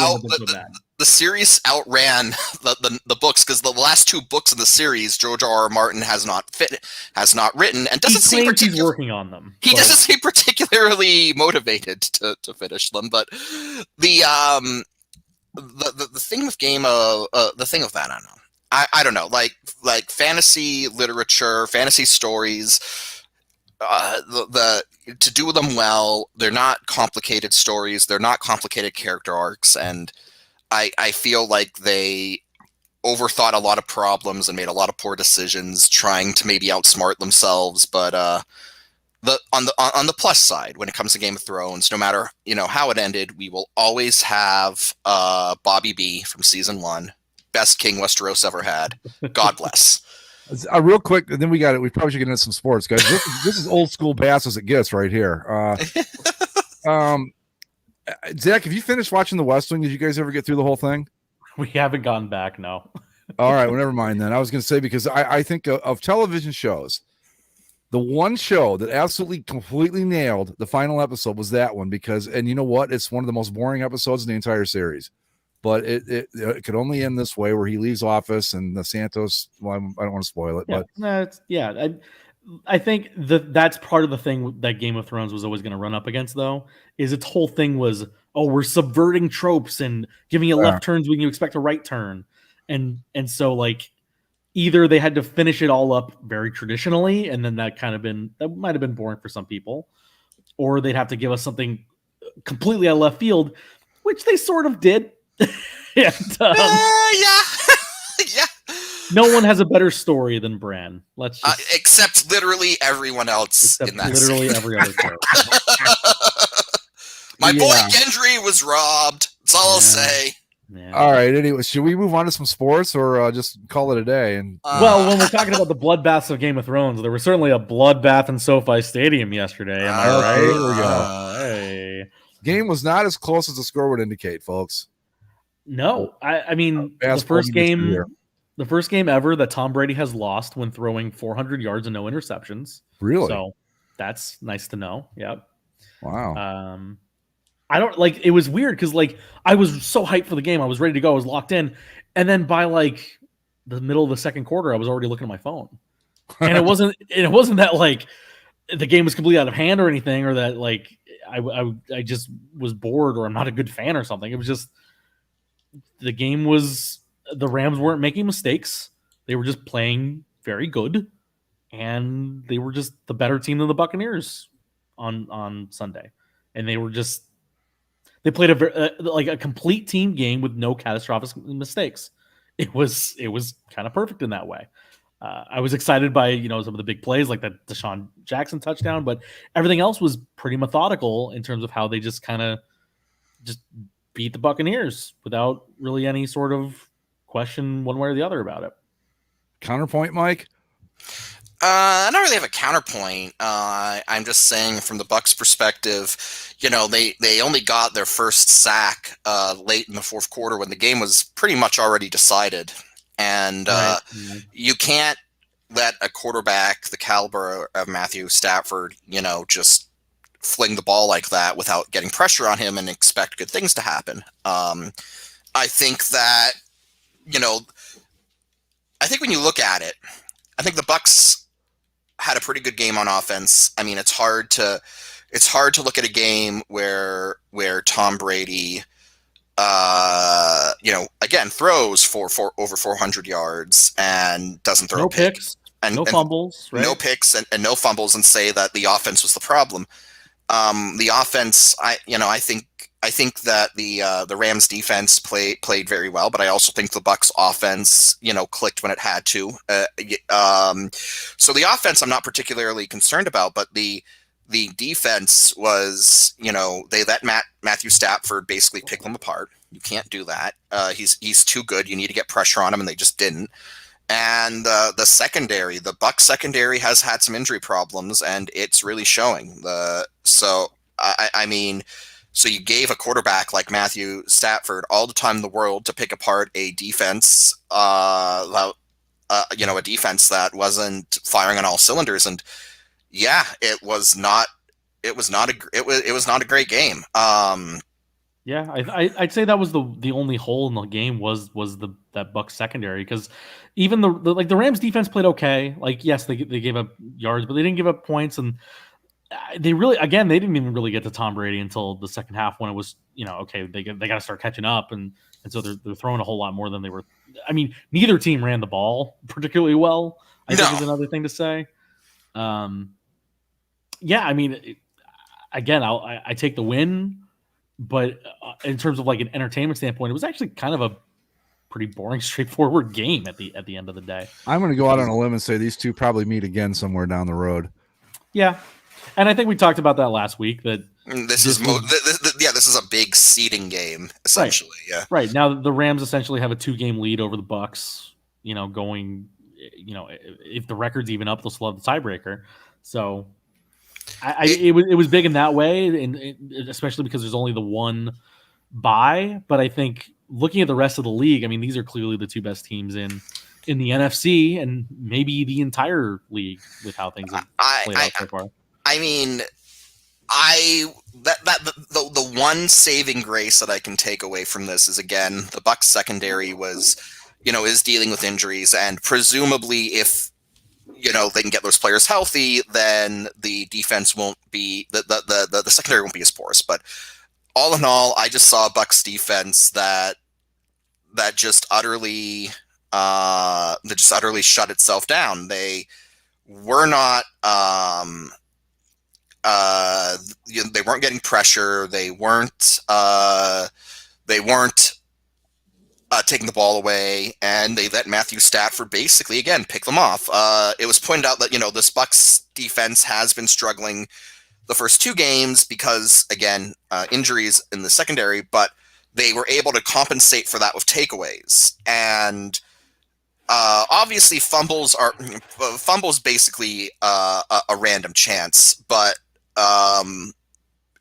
outran the books, because the last 2 books in the series George R.R. Martin has not written, and doesn't seem he's working on them. He doesn't seem particularly motivated to finish them. But the thing with the thing of that, I don't know, like fantasy literature, fantasy stories, to do them well, they're not complicated stories, they're not complicated character arcs, and I feel like they overthought a lot of problems and made a lot of poor decisions trying to maybe outsmart themselves. But on the plus side, when it comes to Game of Thrones, no matter how it ended, we will always have Bobby B from season 1, best king Westeros ever had. God bless. Real quick, and then we got it. We probably should get into some sports, guys. This is old school bass as it gets right here. Zach, have you finished watching The West Wing? Did you guys ever get through the whole thing? We haven't gone back, no. All right, well, never mind then. I was going to say, because I think of television shows, the one show that absolutely completely nailed the final episode was that one, because, and you know what? It's one of the most boring episodes in the entire series. But it could only end this way, where he leaves office and the Santos. Well, I don't want to spoil it, but I think that's part of the thing that Game of Thrones was always going to run up against, though, is its whole thing was, we're subverting tropes and giving you left turns when you expect a right turn, and so like either they had to finish it all up very traditionally, and then that might have been boring for some people, or they'd have to give us something completely out of left field, which they sort of did. Yeah. No one has a better story than Bran. Let's just, except literally everyone else in that. Literally scene. every other character. My boy Gendry was robbed. That's all I'll say. Yeah. All right. Anyway, should we move on to some sports, or just call it a day? And well, when we're talking about the bloodbaths of Game of Thrones, there was certainly a bloodbath in SoFi Stadium yesterday. Am I right? Here we go. Hey. Game was not as close as the score would indicate, folks. No, I mean the first game ever that Tom Brady has lost when throwing 400 yards and no interceptions. Really? So that's nice to know. Yep. Wow. I don't like. It was weird because like I was so hyped for the game, I was ready to go, I was locked in, and then by like the middle of the second quarter, I was already looking at my phone, and it wasn't that like the game was completely out of hand or anything, or that like I just was bored or I'm not a good fan or something. It was just. The game was, the Rams weren't making mistakes. They were just playing very good. and they were just the better team than the Buccaneers on Sunday, and they played a complete team game with no catastrophic mistakes. It was kind of perfect in that way. I was excited by some of the big plays like that Deshaun Jackson touchdown, but everything else was pretty methodical in terms of how they just kind of just beat the Buccaneers without really any sort of question one way or the other about it. Counterpoint, Mike? I don't really have a counterpoint. I'm just saying from the Bucs' perspective, they only got their first sack late in the fourth quarter when the game was pretty much already decided. And you can't let a quarterback the caliber of Matthew Stafford, just fling the ball like that without getting pressure on him and expect good things to happen. I think that, I think when you look at it, I think the Bucs had a pretty good game on offense. I mean, it's hard to look at a game where Tom Brady, again throws for over 400 yards and doesn't throw no a pick. Picks, no fumbles, right? No picks and no fumbles, and say that the offense was the problem. The offense, I think that the Rams defense played very well, but I also think the Bucs offense, clicked when it had to. So the offense I'm not particularly concerned about, but the defense was, they let Matthew Stafford basically pick them apart. You can't do that. He's too good. You need to get pressure on him, and they just didn't. And the secondary, the Bucs secondary has had some injury problems, and it's really showing. So you gave a quarterback like Matthew Stafford all the time in the world to pick apart a defense, a defense that wasn't firing on all cylinders, and yeah, it was not a great game. Yeah, I'd say that was the only hole in the game was that Bucs secondary, because even the Rams defense played okay. Like, yes, they gave up yards, but they didn't give up points, and they didn't even really get to Tom Brady until the second half, when it was okay, they got to start catching up, and so they're throwing a whole lot more than they were. I mean, neither team ran the ball particularly well. I think is another thing to say. Yeah, I mean, again, I take the win. But in terms of like an entertainment standpoint, it was actually kind of a pretty boring, straightforward game at the end of the day. I'm going to go out on a limb and say these two probably meet again somewhere down the road. Yeah, and I think we talked about that last week. That this is a big seeding game essentially. Right. Yeah, right now the Rams essentially have a 2-game lead over the Bucs. Going, if the record's even up, they'll still have the tiebreaker. So. It was big in that way, and especially because there's only the one bye. But I think looking at the rest of the league, I mean, these are clearly the two best teams in the NFC and maybe the entire league with how things have played out so far. I mean, the one saving grace that I can take away from this is, again, the Bucs secondary is dealing with injuries, and presumably if they can get those players healthy, then the defense won't be the secondary won't be as porous. But all in all, I just saw a Bucs defense that just utterly shut itself down. They were not they weren't getting pressure. They weren't taking the ball away, and they let Matthew Stafford basically, again, pick them off. It was pointed out that, this Bucs defense has been struggling the first 2 games because, again, injuries in the secondary, but they were able to compensate for that with takeaways. And obviously fumbles basically a random chance, but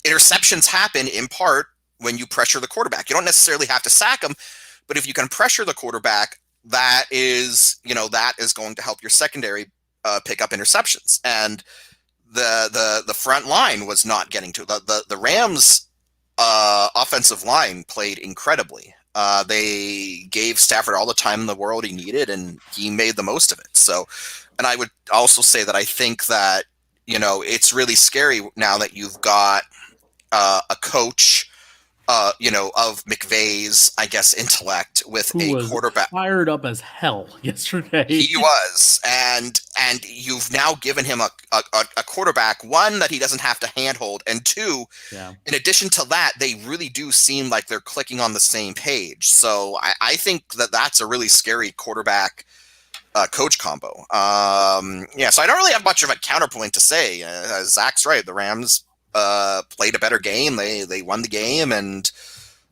interceptions happen in part when you pressure the quarterback. You don't necessarily have to sack them, but if you can pressure the quarterback, that is going to help your secondary pick up interceptions. And the front line was not getting to the Rams' offensive line played incredibly. They gave Stafford all the time in the world he needed, and he made the most of it. So, and I would also say that I think that it's really scary now that you've got a coach of McVay's, I guess, intellect with Who a was quarterback. fired up as hell yesterday. He was, and you've now given him a quarterback, one, that he doesn't have to handhold, and two, in addition to that, they really do seem like they're clicking on the same page. So I think that's a really scary quarterback coach combo. So I don't really have much of a counterpoint to say. Zach's right. The Rams played a better game. They won the game, and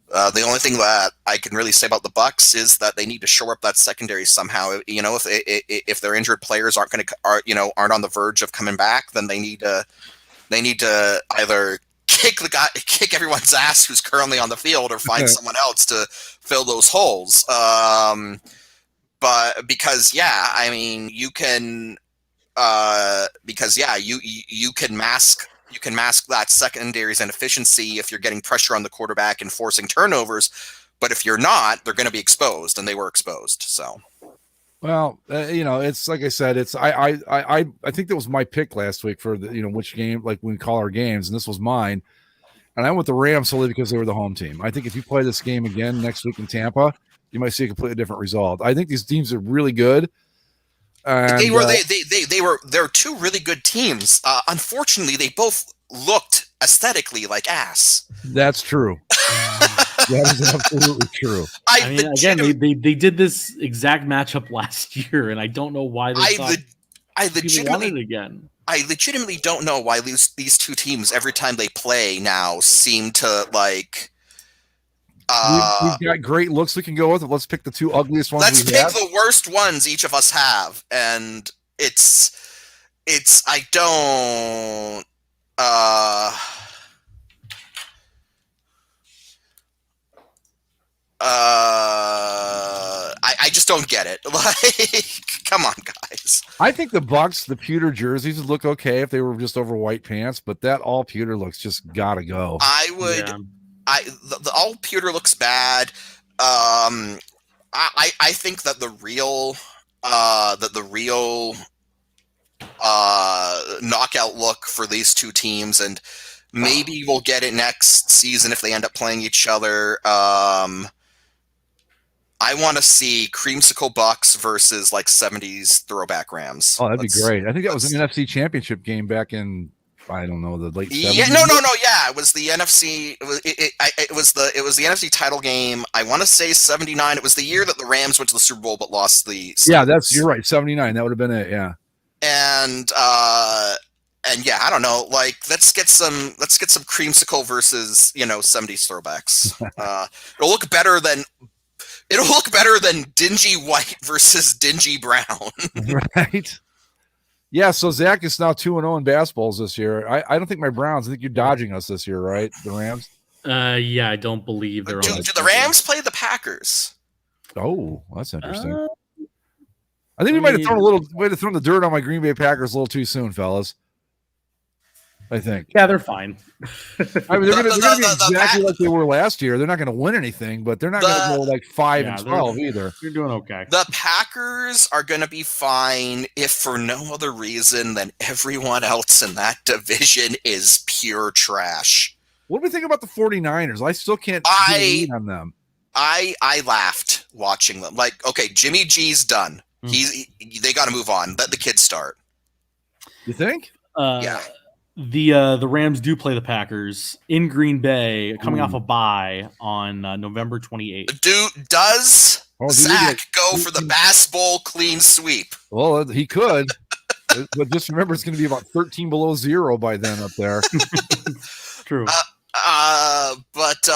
the only thing that I can really say about the Bucs is that they need to shore up that secondary somehow. If their injured players aren't on the verge of coming back, then they need to either kick everyone's ass who's currently on the field, or find someone else to fill those holes. But because you can mask that secondary's inefficiency if you're getting pressure on the quarterback and forcing turnovers. But if you're not, they're going to be exposed, and they were exposed. So, well, it's like I said, it's I think that was my pick last week for the which game, like when we call our games, and this was mine. And I went with the Rams solely because they were the home team. I think if you play this game again next week in Tampa, you might see a completely different result. I think these teams are really good. And, they're two really good teams. Unfortunately, they both looked aesthetically like ass. That's true. That is absolutely true. They did this exact matchup last year, and I don't know why I legitimately wanted it again. I legitimately don't know why these two teams, every time they play now, seem to like. We've got great looks we can go with. Let's pick the two ugliest ones. Let's pick the worst ones each of us have, and it's. I don't. I just don't get it. Like, come on, guys. I think the Bucs, the pewter jerseys would look okay if they were just over white pants, but that all pewter looks just gotta go. I would. Yeah. The all pewter looks bad. I think that the real knockout look for these two teams, and maybe we'll get it next season if they end up playing each other. I want to see creamsicle Bucs versus like 70s throwback Rams. Oh, that'd be great. I think that was an NFC Championship game back in, I don't know, the late 70s. Yeah, no. Yeah, it was the NFC. It was the NFC title game. I want to say 79. It was the year that the Rams went to the Super Bowl but lost the. Yeah, you're right. 79. That would have been it. Yeah. And yeah, I don't know. Like, let's get some creamsicle versus 70s throwbacks. It'll look better than dingy white versus dingy brown. Right. Yeah, so Zach is now 2-0 in basketballs this year. I don't think my Browns. I think you're dodging us this year, right? The Rams. Yeah, I don't believe they're. Do the Rams play the Packers? Oh, that's interesting. I think we might have thrown the dirt on my Green Bay Packers a little too soon, fellas. I think. Yeah, they're fine. I mean, they're going to be exactly like they were last year. They're not going to win anything, but they're not going to go like 5-12 either. You're doing okay. The Packers are going to be fine if for no other reason than everyone else in that division is pure trash. What do we think about the 49ers? I still can't lean on them. I laughed watching them. Like, okay, Jimmy G's done. They got to move on. Let the kids start. You think? Yeah. The Rams do play the Packers in Green Bay, coming off a bye on November 28th. Does Zach go for the Bass Bowl clean sweep? Well, he could, but just remember it's going to be about 13 below zero by then up there. True. But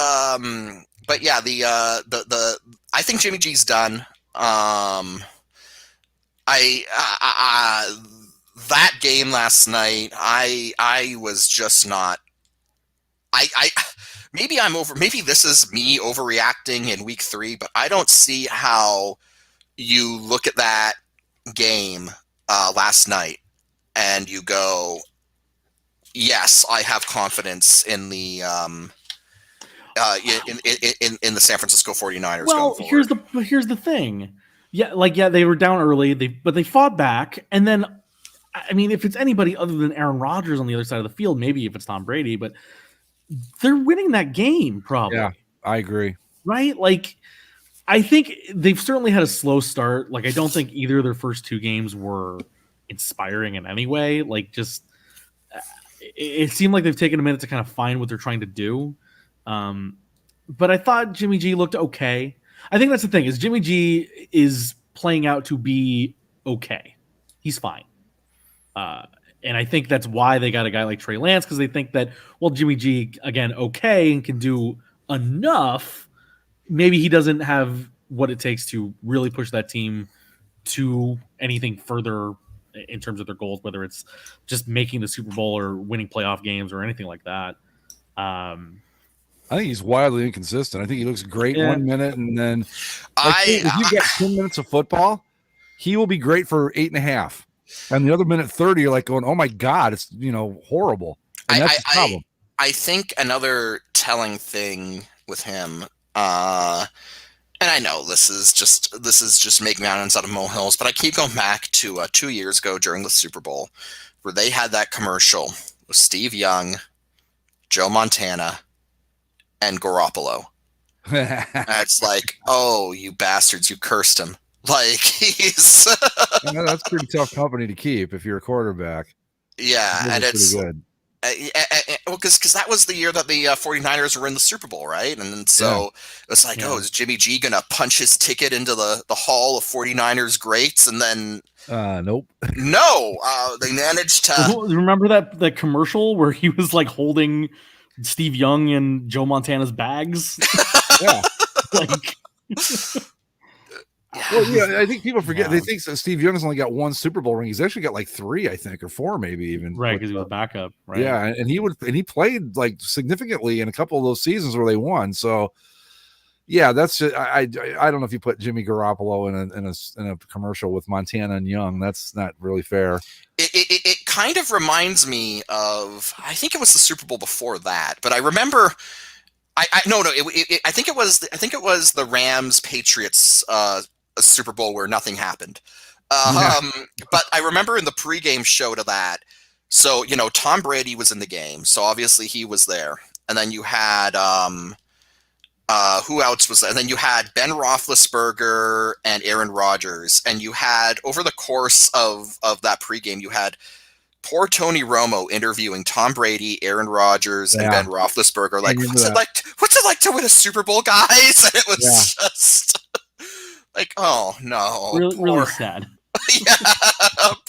yeah, the I think Jimmy G's done. That game last night, I was just not. Maybe this is me overreacting in week 3, but I don't see how you look at that game last night and you go, yes, I have confidence in the in the San Francisco 49ers. Well, here's the thing. Yeah, they were down early, but they fought back, and then. I mean, if it's anybody other than Aaron Rodgers on the other side of the field, maybe if it's Tom Brady, but they're winning that game probably. Yeah, I agree. Right? Like, I think they've certainly had a slow start. Like, I don't think either of their first 2 games were inspiring in any way. Like, just it seemed like they've taken a minute to kind of find what they're trying to do. But I thought Jimmy G looked okay. I think that's the thing, is Jimmy G is playing out to be okay. He's fine. And I think that's why they got a guy like Trey Lance, because they think that, well, Jimmy G, again, okay, and can do enough. Maybe he doesn't have what it takes to really push that team to anything further in terms of their goals, whether it's just making the Super Bowl or winning playoff games or anything like that. I think he's wildly inconsistent. I think he looks great 1 minute, and then if you get 10 minutes of football, he will be great for 8.5. And the other minute 30, you're like going, "Oh my God, it's horrible." And that's the problem. I think another telling thing with him, and I know this is just making mountains out of molehills, but I keep going back to 2 years ago during the Super Bowl, where they had that commercial with Steve Young, Joe Montana, and Garoppolo. And it's like, oh, you bastards, you cursed him. Like, he's that's pretty tough company to keep if you're a quarterback. Yeah, and it's good. Because that was the year that the 49ers were in the Super Bowl, right? And so it's like, oh, is Jimmy G gonna punch his ticket into the hall of 49ers greats? And then nope. No, they managed to remember that commercial where he was like holding Steve Young and Joe Montana's bags. Yeah. Like, well, yeah, I think people forget. They think that Steve Young's only got 1 Super Bowl ring. He's actually got like 3, I think, or 4, maybe even. Right, because he was a backup. Right. Yeah, and he played like significantly in a couple of those seasons where they won. So, yeah, that's just, I don't know if you put Jimmy Garoppolo in a commercial with Montana and Young. That's not really fair. It kind of reminds me of, I think it was the Super Bowl before that, but I remember. I think it was the Rams Patriots Super Bowl where nothing happened. But I remember in the pregame show to that. So Tom Brady was in the game, so obviously he was there. And then you had who else was there? And then you had Ben Roethlisberger and Aaron Rodgers, and you had over the course of that pregame, you had poor Tony Romo interviewing Tom Brady, Aaron Rodgers, and Ben Roethlisberger. Like, what's it like to win a Super Bowl, guys? And it was just like, oh no, really sad. Yeah,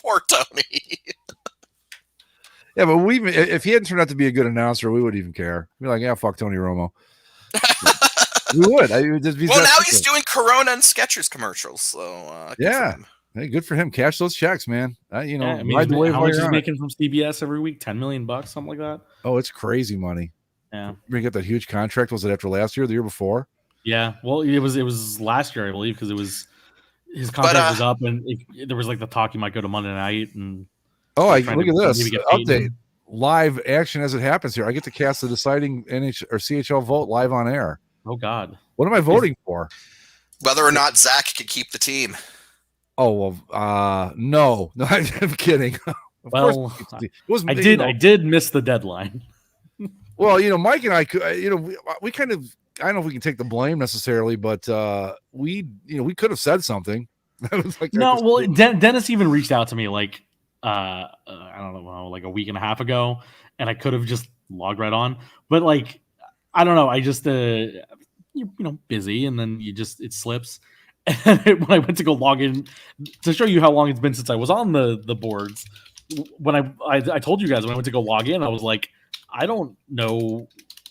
poor Tony. Yeah, but if he hadn't turned out to be a good announcer, we wouldn't even care. We'd be like, yeah, fuck Tony Romo. We would. Well, now he's doing Corona and Skechers commercials. So yeah. Hey, good for him. Cash those checks, man. Ride the wave. How much he's making from CBS every week? $10 million, something like that. Oh, it's crazy money. Yeah, we got that huge contract. Was it after last year, or the year before? Yeah, well, it was last year, I believe, because it was his contract was up, and there was like the talk he might go to Monday night. And look at this update, live action as it happens here. I get to cast the deciding CHL vote live on air. Oh God, what am I voting for? Whether or not Zach could keep the team. Oh well, no, I'm kidding. Well, I did miss the deadline. Well, Mike and I could, we kind of, I don't know if we can take the blame necessarily, but we could have said something. Dennis even reached out to me like I don't know, like a week and a half ago, and I could have just logged right on, but like I don't know, I just busy, and then it slips. And when I went to go log in to show you how long it's been since I was on the boards, when I told you guys when I went to go log in, I was like, I don't know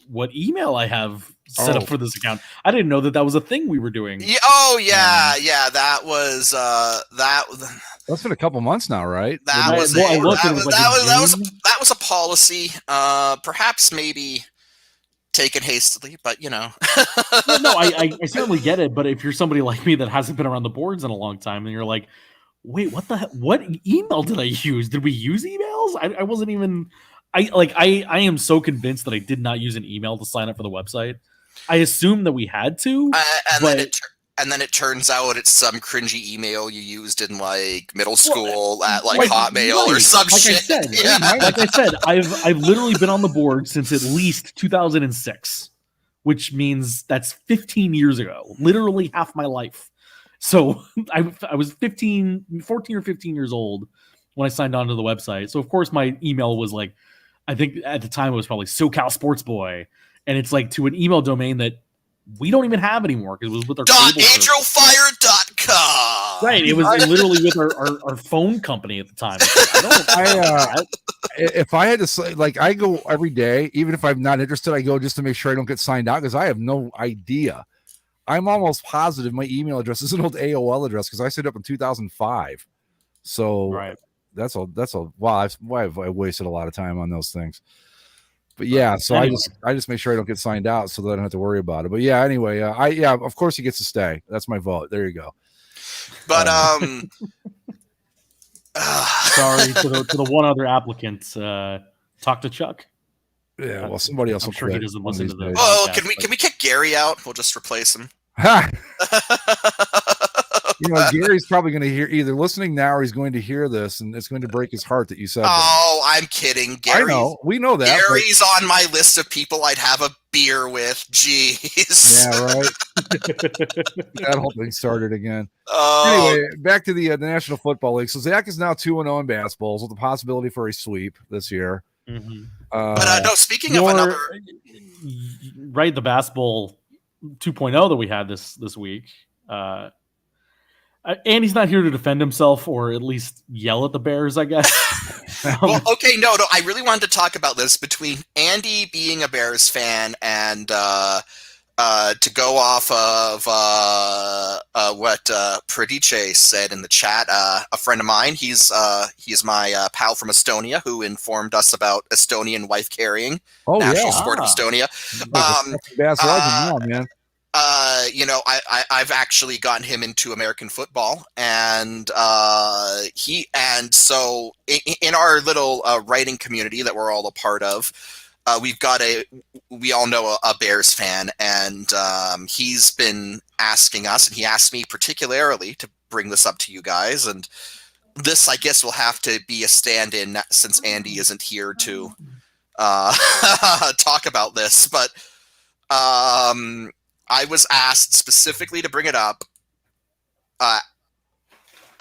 what email I have set up for this account. I didn't know that was a thing we were doing. Yeah, that was that's been a couple months now, right? That was a policy. Perhaps maybe taken hastily, but No, I certainly get it. But if you're somebody like me that hasn't been around the boards in a long time, and you're like, wait, what email did I use? Did we use emails? I wasn't even. I am so convinced that I did not use an email to sign up for the website. I assumed that we had to, and then it turns out it's some cringy email you used in like middle school at like Hotmail or some shit. Like I said, I've literally been on the board since at least 2006, which means that's 15 years ago, literally half my life. So I was 14 or 15 years old when I signed on to the website. So of course my email was like, I think at the time it was probably SoCal Sports Boy, and it's like to an email domain that we don't even have anymore because it was with our .adrofire.com. Right, it was literally with our phone company at the time. If I had to say, like, I go every day, even if I'm not interested, I go just to make sure I don't get signed out because I have no idea. I'm almost positive my email address is an old AOL address because I set it up in 2005. So right. That's a wow. I've wasted a lot of time on those things. But yeah, so anyway. I just make sure I don't get signed out so that I don't have to worry about it. But yeah, anyway, of course he gets to stay. That's my vote. There you go. But sorry to the one other applicant. Talk to Chuck. Yeah, well, somebody else. I'm sure he doesn't listen to this. Oh, can we kick Gary out? We'll just replace him. Gary's probably going to hear either listening now or he's going to hear this, and it's going to break his heart that you said that. Oh, I'm kidding. I know. We know that. Gary's on my list of people I'd have a beer with. Jeez. Yeah, right. That whole thing started again. Anyway, back to the National Football League. So Zach is now 2-0 in basketballs with the possibility for a sweep this year. Mm-hmm. But no, speaking of another... Right, the basketball 2.0 that we had this week. Andy's not here to defend himself or at least yell at the Bears, I guess. Well, okay, no, I really wanted to talk about this between Andy being a Bears fan and to go off of what Pradice said in the chat. A friend of mine, he's my pal from Estonia who informed us about Estonian wife carrying, national sport of Estonia. Man. I've actually gotten him into American football, and so in our little writing community that we're all a part of, we all know a Bears fan, and he's been asking us, and he asked me particularly to bring this up to you guys, and this, I guess, will have to be a stand-in since Andy isn't here to talk about this, but I was asked specifically to bring it up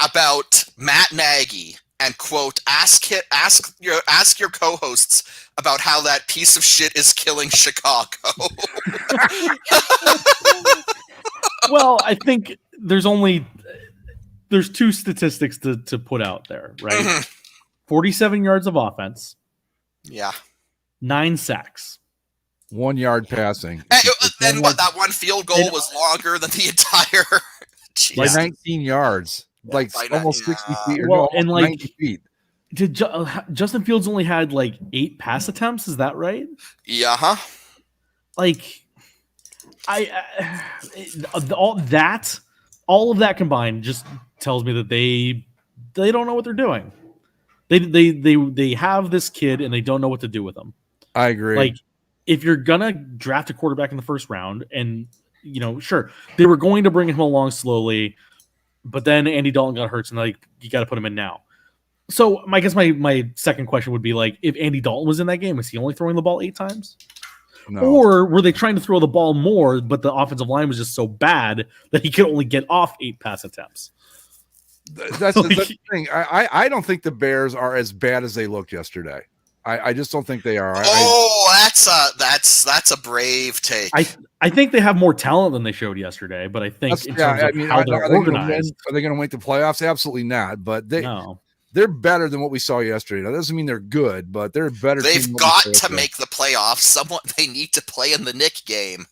about Matt Nagy and quote, ask your co-hosts about how that piece of shit is killing Chicago. Well, I think there's two statistics to put out there, right? Mm-hmm. 47 yards of offense. Yeah. 9 sacks. 1 yard passing. And what, that one field goal was longer than the entire... By 19 yards. Like almost 60 feet. Well, and like 90 feet. Did Justin Fields only had like 8 pass attempts? Is that right? Yeah. Huh? Like, all of that combined just tells me that they don't know what they're doing. They have this kid and they don't know what to do with him. I agree. Like, if you're gonna draft a quarterback in the first round, and sure, they were going to bring him along slowly, but then Andy Dalton got hurt, and you got to put him in now. So I guess my second question would be like, if Andy Dalton was in that game, was he only throwing the ball 8 times? No. Or were they trying to throw the ball more, but the offensive line was just so bad that he could only get off 8 pass attempts? That's the thing. I don't think the Bears are as bad as they looked yesterday. I just don't think they are. That's a brave take. I think they have more talent than they showed yesterday, but I think how they're organized. Are they going to make the playoffs? Absolutely not. But they're better than what we saw yesterday. That doesn't mean they're good, but they're better. They've got to make the playoffs. They need to play in the Nick game.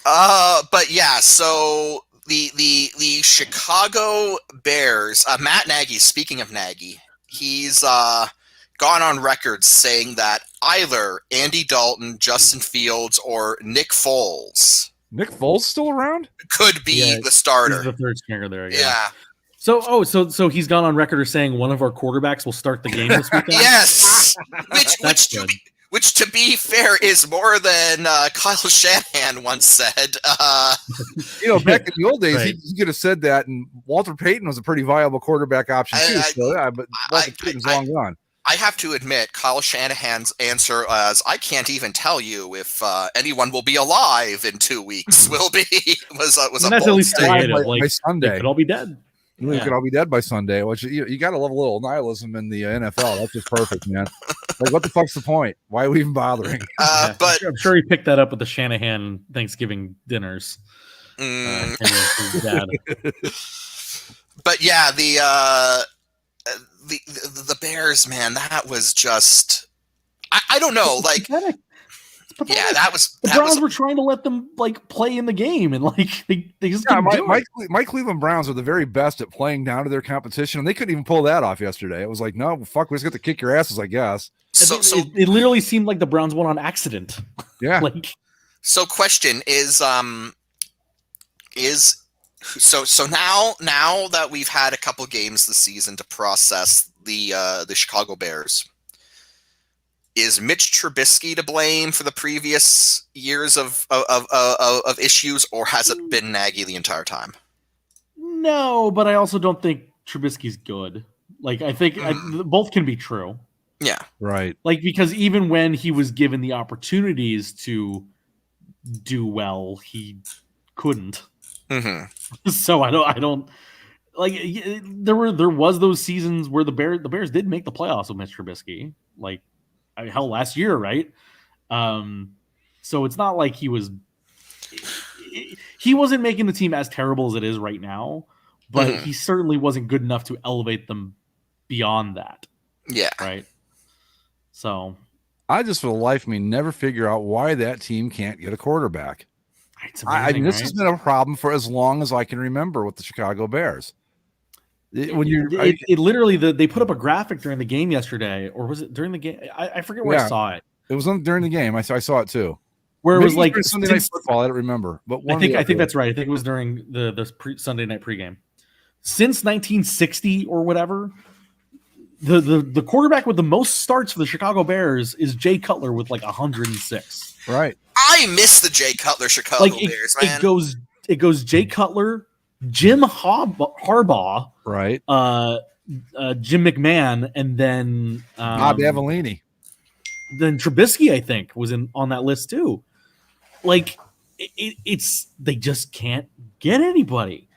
But yeah, so the Chicago Bears, Matt Nagy, speaking of Nagy, he's gone on record saying that either Andy Dalton, Justin Fields, or Nick Foles. Nick Foles still around? Could be the starter. He's the third stringer there. Yeah. So he's gone on record as saying one of our quarterbacks will start the game this weekend? Yes. Which, to be fair, is more than Kyle Shanahan once said. Back in the old days, Right. he could have said that, and Walter Payton was a pretty viable quarterback option too. But Walter Payton's long gone. I have to admit, Kyle Shanahan's answer as "I can't even tell you if anyone will be alive in 2 weeks" was a And that's at bold least statement. creative. Like, by they Sunday. could all be dead. We Yeah. could all be dead by Sunday, which you got to love a little nihilism in the NFL. That's just perfect, man. Like, what the fuck's the point? Why are we even bothering? Yeah. But I'm sure he picked that up with the Shanahan Thanksgiving dinners. mm, Him and his dad. but yeah, the Bears, man, that was just I don't know, like Pathetic. It's pathetic. yeah, that was The that Browns was were trying to let them like play in the game, and like they just Yeah, couldn't do it. my Cleveland Browns are the very best at playing down to their competition, and they couldn't even pull that off yesterday. It was like, no, fuck, we just got to kick your asses, I guess. so It literally seemed like the Browns won on accident. Yeah. Like, So question is so now that we've had a couple games this season to process the Chicago Bears, is Mitch Trubisky to blame for the previous years of issues, or has it been Nagy the entire time? no, but I also don't think Trubisky's good. Like, I think both can be true. Yeah. Right. Like, because even when he was given the opportunities to do well, he couldn't. Mm-hmm. So I don't like there was those seasons where the Bears did make the playoffs with Mitch Trubisky. Like, I mean, hell, last year, right? So it's not like he wasn't making the team as terrible as it is right now, but he certainly wasn't good enough to elevate them beyond that, Yeah. right? So I just, for the life of me, never figure out why that team can't get a quarterback. it's I mean, amazing, this right? has been a problem for as long as I can remember with the Chicago Bears. It literally they put up a graphic during the game yesterday, or was it during the game? I forget where I saw it. It was during the game. I saw it too. Where it Maybe was like during Sunday Night Football. I don't remember, but I think that's right. I think it was during the Sunday night pregame. Since 1960 or whatever, the quarterback with the most starts for the Chicago Bears is Jay Cutler with like 106. right. I miss the Jay Cutler Chicago Bears, man. It goes Jay Cutler, Jim Harbaugh, Right. Jim McMahon, and then Bob Avellini. then Trubisky, I think, was on that list too. Like, it's they just can't get anybody.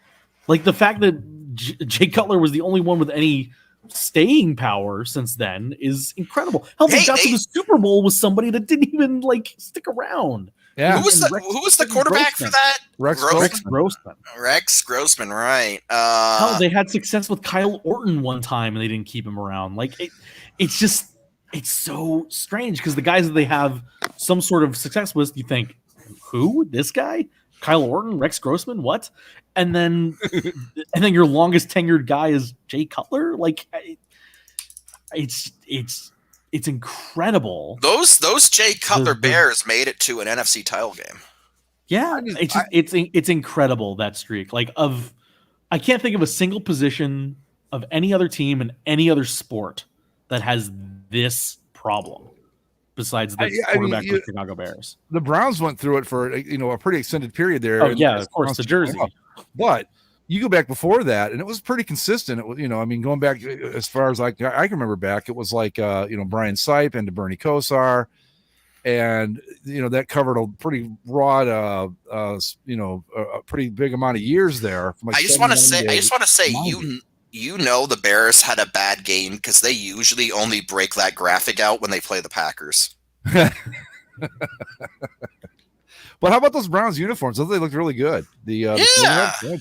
Like, the fact that Jay Cutler was the only one with any staying power since then is incredible. Hell, they got to the Super Bowl with somebody that didn't even like stick around. Yeah. Who was the quarterback for that? Rex Grossman. Rex Grossman, right? Hell, they had success with Kyle Orton one time and they didn't keep him around. Like, it's so strange because the guys that they have some sort of success with, you think, who? This guy? Kyle Orton, Rex Grossman, what? And then your longest tenured guy is Jay Cutler. Like, it's incredible. Those Jay Cutler Bears made it to an NFC title game. Yeah, it's incredible, that streak. Like, I can't think of a single position of any other team in any other sport that has this problem besides the quarterback for the Chicago Bears. The Browns went through it for a pretty extended period there. Oh yeah, of course, the jersey. But you go back before that, and it was pretty consistent. It was, going back as far as I can remember back, it was like Brian Sipe and Bernie Kosar, and that covered a pretty broad, a pretty big amount of years there. I just want to say, the Bears had a bad game because they usually only break that graphic out when they play the Packers. But how about those Browns uniforms? They looked really good. They're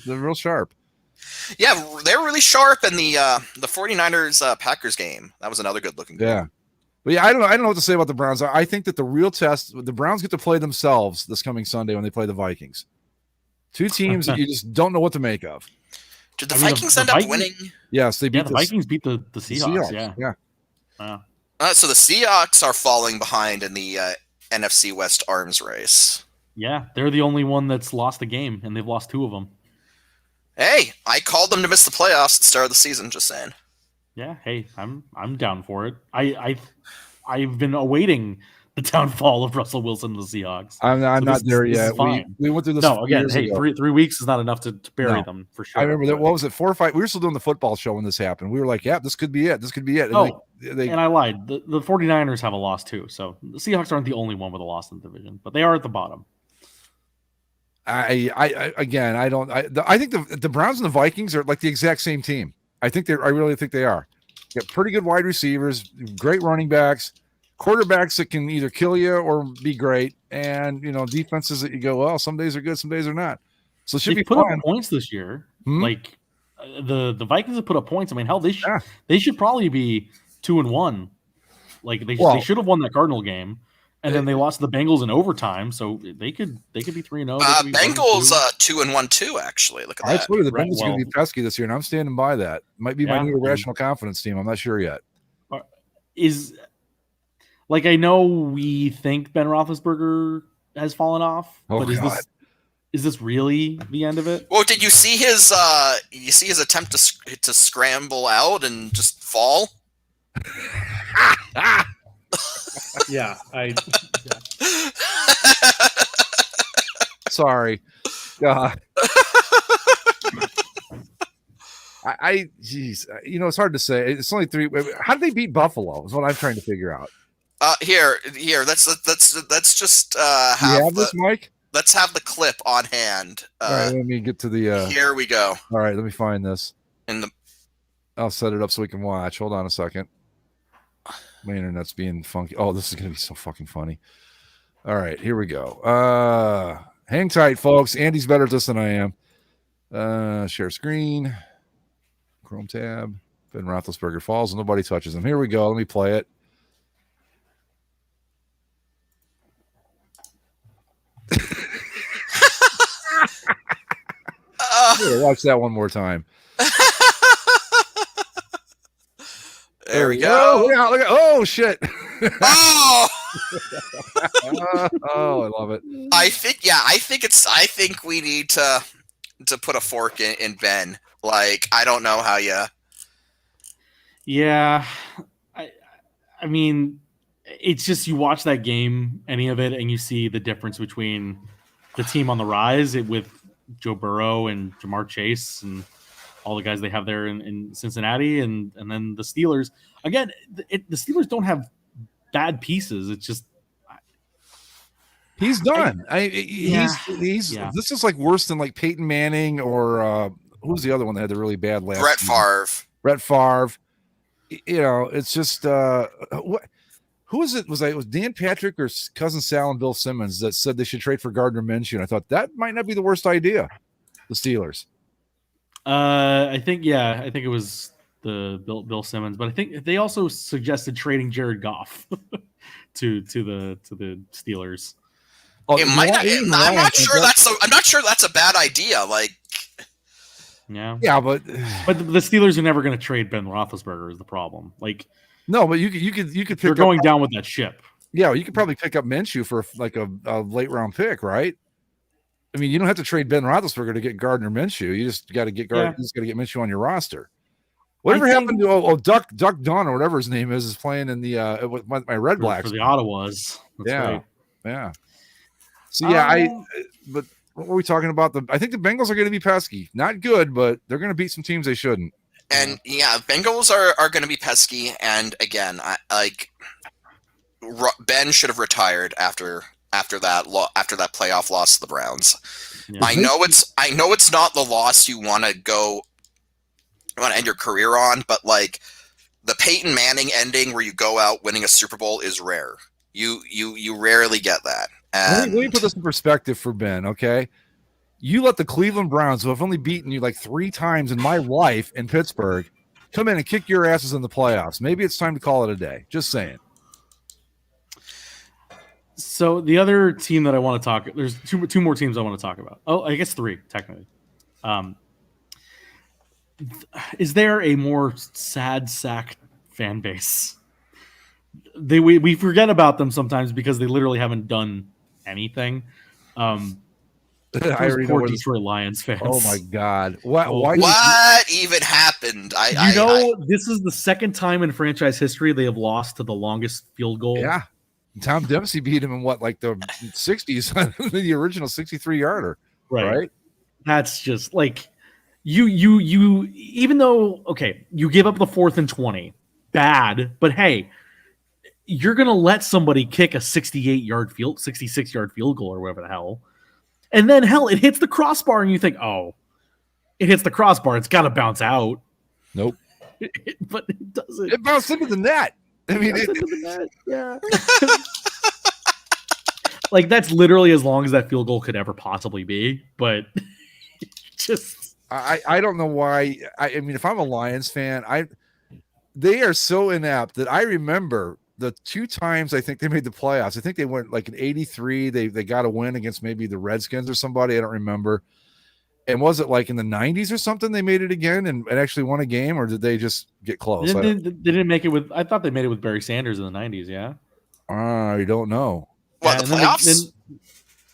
real sharp. Yeah, they're really sharp. And the 49ers Packers game, that was another good looking game. Yeah. But yeah, I don't know what to say about the Browns. I think that the real test, the Browns get to play themselves this coming Sunday when they play the Vikings. Two teams that you just don't know what to make of. Did the Vikings end up winning? Yes, they beat the Vikings beat the Seahawks. Yeah. Wow. So the Seahawks are falling behind in the NFC West arms race. Yeah, they're the only one that's lost a game, and they've lost two of them. Hey, I called them to miss the playoffs at the start of the season. Just saying. Yeah, hey, I'm down for it. I've been awaiting the downfall of Russell Wilson and the Seahawks. I'm So not there this is yet. fine. We went through this. No, again, years hey, ago. 3 weeks is not enough to bury No. them for sure. I remember that. but- What was it? 4 or 5? We were still doing the football show when this happened. We were like, "Yeah, this could be it. This could be it." And Oh, they and I lied. The 49ers have a loss too. So the Seahawks aren't the only one with a loss in the division, but they are at the bottom. I again, I think the Browns and the Vikings are like the exact same team. I really think they are. Got pretty good wide receivers, great running backs, quarterbacks that can either kill you or be great, and defenses that you go, well, some days are good, some days are not. So it should They be put fun. up points this year. Hmm? Like the Vikings have put up points. I mean, hell, they should probably be 2-1. Like they should have won that Cardinal game, and then they lost to the Bengals in overtime. So they could be 3-0. Bengals 2-1 too. Actually, look at I that. swear the Right, Bengals are going to be pesky this year, and I'm standing by that. Might be my Yeah, new and- irrational confidence team. I'm not sure yet. Is like I know we think Ben Roethlisberger has fallen off, Oh, but God. is this really the end of it? Well, did you see his? You see his attempt to scramble out and just fall? Yeah, Sorry. God. Geez, it's hard to say. It's only 3. How did they beat Buffalo? Is what I'm trying to figure out. Here. Let's just You have have this, Mike? let's have the clip on hand. All right, let me get to the. Here we go. All right, let me find this. In the I'll set it up so we can watch. Hold on a second. My internet's being funky. Oh, this is going to be so fucking funny. All right, here we go. Hang tight, folks. Andy's better at this than I am. Share screen. Chrome tab. Ben Roethlisberger falls and nobody touches him. Here we go. Let me play it. Here, watch that one more time. there we go. Look at, oh, shit. Oh, Oh, I love it. I think we need to put a fork in Ben. Like, I don't know how you. Yeah, I mean, it's just you watch that game, any of it, and you see the difference between the team on the rise with Joe Burrow and Jamar Chase and all the guys they have there in Cincinnati, and then the Steelers. Again, the Steelers don't have bad pieces. It's just He's done. Yeah. This is like worse than like Peyton Manning or who's the other one that had the really bad last Brett season? Favre. Brett Favre. It's just what? Who is it? Was Dan Patrick or cousin Sal and Bill Simmons that said they should trade for Gardner Minshew? And I thought that might not be the worst idea. The Steelers. I think it was the Bill Simmons, but I think they also suggested trading Jared Goff to the Steelers. Oh, It might not, I'm not sure that's a bad idea. Like, Yeah, but the Steelers are never going to trade Ben Roethlisberger is the problem. Like, no, but you could pick they're up, going down with that ship. Yeah, you could probably pick up Minshew for like a late round pick, right? I mean, you don't have to trade Ben Roethlisberger to get Gardner Minshew. You just got to get Yeah. You just got to get Minshew on your roster. Whatever happened to Duck Dunn or whatever his name is playing in the with my Red for Blacks. the Ottawas. That's Yeah, right. yeah. So yeah, but what were we talking about? I think the Bengals are going to be pesky. Not good, but they're going to beat some teams they shouldn't. and yeah, Bengals are going to be pesky. And again, Ben should have retired after that playoff loss to the Browns. Yeah. I know it's not the loss you want to end your career on, but like the Peyton Manning ending where you go out winning a Super Bowl is rare. You rarely get that. And Let me put this in perspective for Ben, okay? You let the Cleveland Browns, who have only beaten you like 3 times in my life in Pittsburgh, come in and kick your asses in the playoffs. Maybe it's time to call it a day. Just saying. So the other team that I want to talk, there's two more teams I want to talk about. Oh, I guess 3 technically. Is there a more sad sack fan base? We forget about them sometimes because they literally haven't done anything. I already know poor where this- Detroit Lions fans. Oh my God! Why what even happened? This is the second time in franchise history they have lost to the longest field goal. Yeah, Tom Dempsey beat him in what, like the 60s on the original 63-yarder. Right. That's just like you even though, okay, you give up the 4th and 20, bad, but hey, you're going to let somebody kick a 66-yard field goal or whatever the hell. And then hell, it hits the crossbar and you think, oh, it hits the crossbar. It's got to bounce out. Nope. But it doesn't. It bounced into the net. I mean, into the net. Yeah. Like, that's literally as long as that field goal could ever possibly be. But just, I don't know why. I mean, if I'm a Lions fan, they are so inept that I remember the 2 times I think they made the playoffs. I think they went like in '83. They got a win against maybe the Redskins or somebody. I don't remember. And was it like in the 90s or something they made it again and actually won a game, or did they just get close? They didn't make it with. I thought they made it with Barry Sanders in the 90s. Yeah. I don't know. What, the playoffs?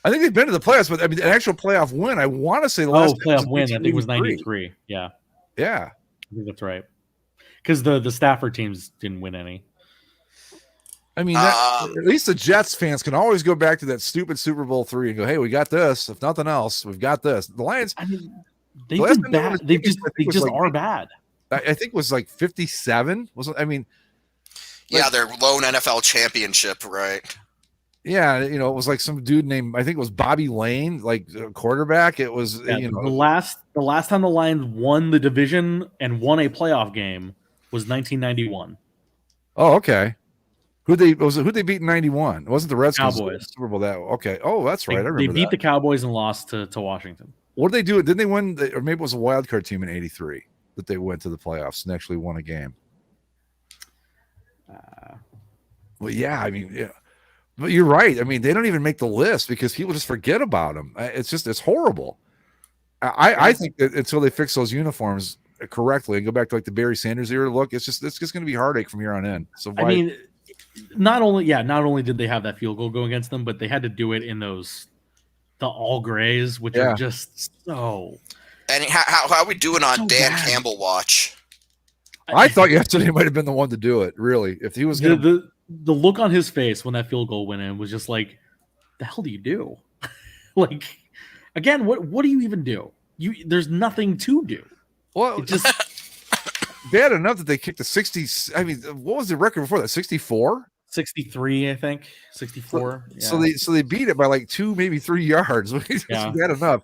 I think they've been to the playoffs, but I mean, an actual playoff win. I want to say the last playoff win. I think it was '93. Yeah. Yeah. I think that's right. Because the Stafford teams didn't win any. I mean, at least the Jets fans can always go back to that stupid Super Bowl III and go, "Hey, we got this. If nothing else, we've got this." The Lions, I mean, they've been bad. They just like, are bad. I think it was like 57. I mean, yeah, their lone NFL championship, right? Yeah, you know, it was like some dude named, I think it was Bobby Lane, like quarterback. It was, you know, the last time the Lions won the division and won a playoff game was 1991. Oh, okay. Who'd they beat in 91? It wasn't the Redskins. Cowboys. Super Bowl that. Okay. Oh, that's right. I remember they beat the Cowboys and lost to Washington. What did they do? Didn't they win? Or maybe it was a wild card team in '83 that they went to the playoffs and actually won a game. Well, yeah. I mean, yeah. But you're right. I mean, they don't even make the list because people just forget about them. It's horrible. I think that until they fix those uniforms correctly and go back to like the Barry Sanders era look, it's just going to be heartache from here on in. So I mean, not only did they have that field goal go against them, but they had to do it in the all grays, which are just so. And how are we doing on so Dan bad. Campbell watch? I thought yesterday might have been the one to do it. Really, if he was going to. The look on his face when that field goal went in was just like, the hell do you do? Like, again, what do you even do? There's nothing to do. Well, it just bad enough that they kicked the 60s. I mean, what was the record before that? 64? 63, I think. 64. So they beat it by like 2, maybe 3 yards. Yeah. Bad enough.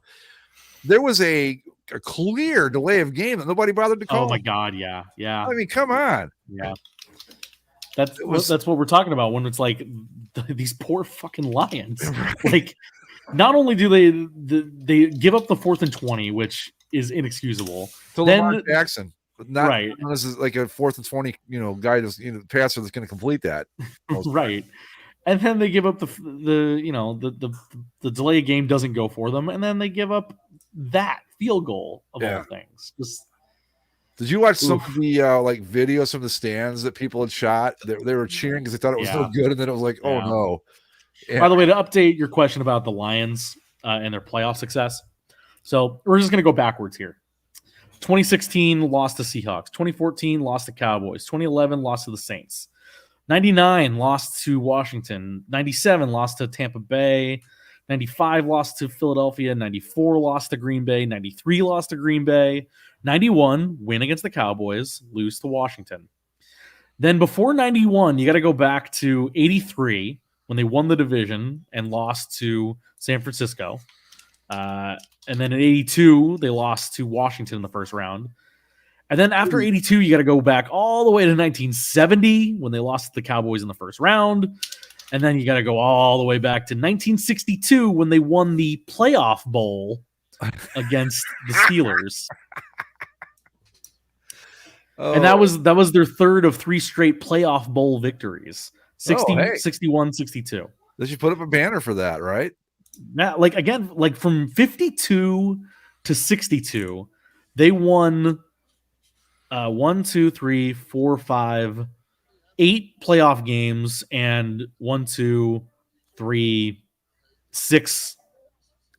There was a clear delay of game that nobody bothered to call. Oh my God, yeah. I mean, come on. Yeah. That's what we're talking about when it's like these poor fucking Lions. Right. Like, not only do they give up the 4th and 20, which is inexcusable. To Lamar Jackson, but not right. This is like a 4th and 20, guy that's passer that's going to complete that. Right. And then they give up the delay game doesn't go for them, and then they give up that field goal of all things. Just. Did you watch some of the like videos from the stands that people had shot? They were cheering because they thought it was so good, and then it was like, oh no. Yeah. By the way, to update your question about the Lions and their playoff success, so we're just going to go backwards here. 2016 lost to Seahawks. 2014 lost to Cowboys. 2011 lost to the Saints. 99 lost to Washington. 97 lost to Tampa Bay. 95 lost to Philadelphia. 94 lost to Green Bay. 93 lost to Green Bay. 91, win against the Cowboys, lose to Washington. Then before 91, you got to go back to 83 when they won the division and lost to San Francisco. And then in 82, they lost to Washington in the first round. And then after 82, you got to go back all the way to 1970 when they lost to the Cowboys in the first round. And then you got to go all the way back to 1962 when they won the playoff bowl against the Steelers. And that was their third of 3 straight playoff bowl victories. 61, 62. They should put up a banner for that, right? Now, like from 52 to 62, they won 1, 2, 3, 4, 5, 8 playoff games and 1, 2, 3, 6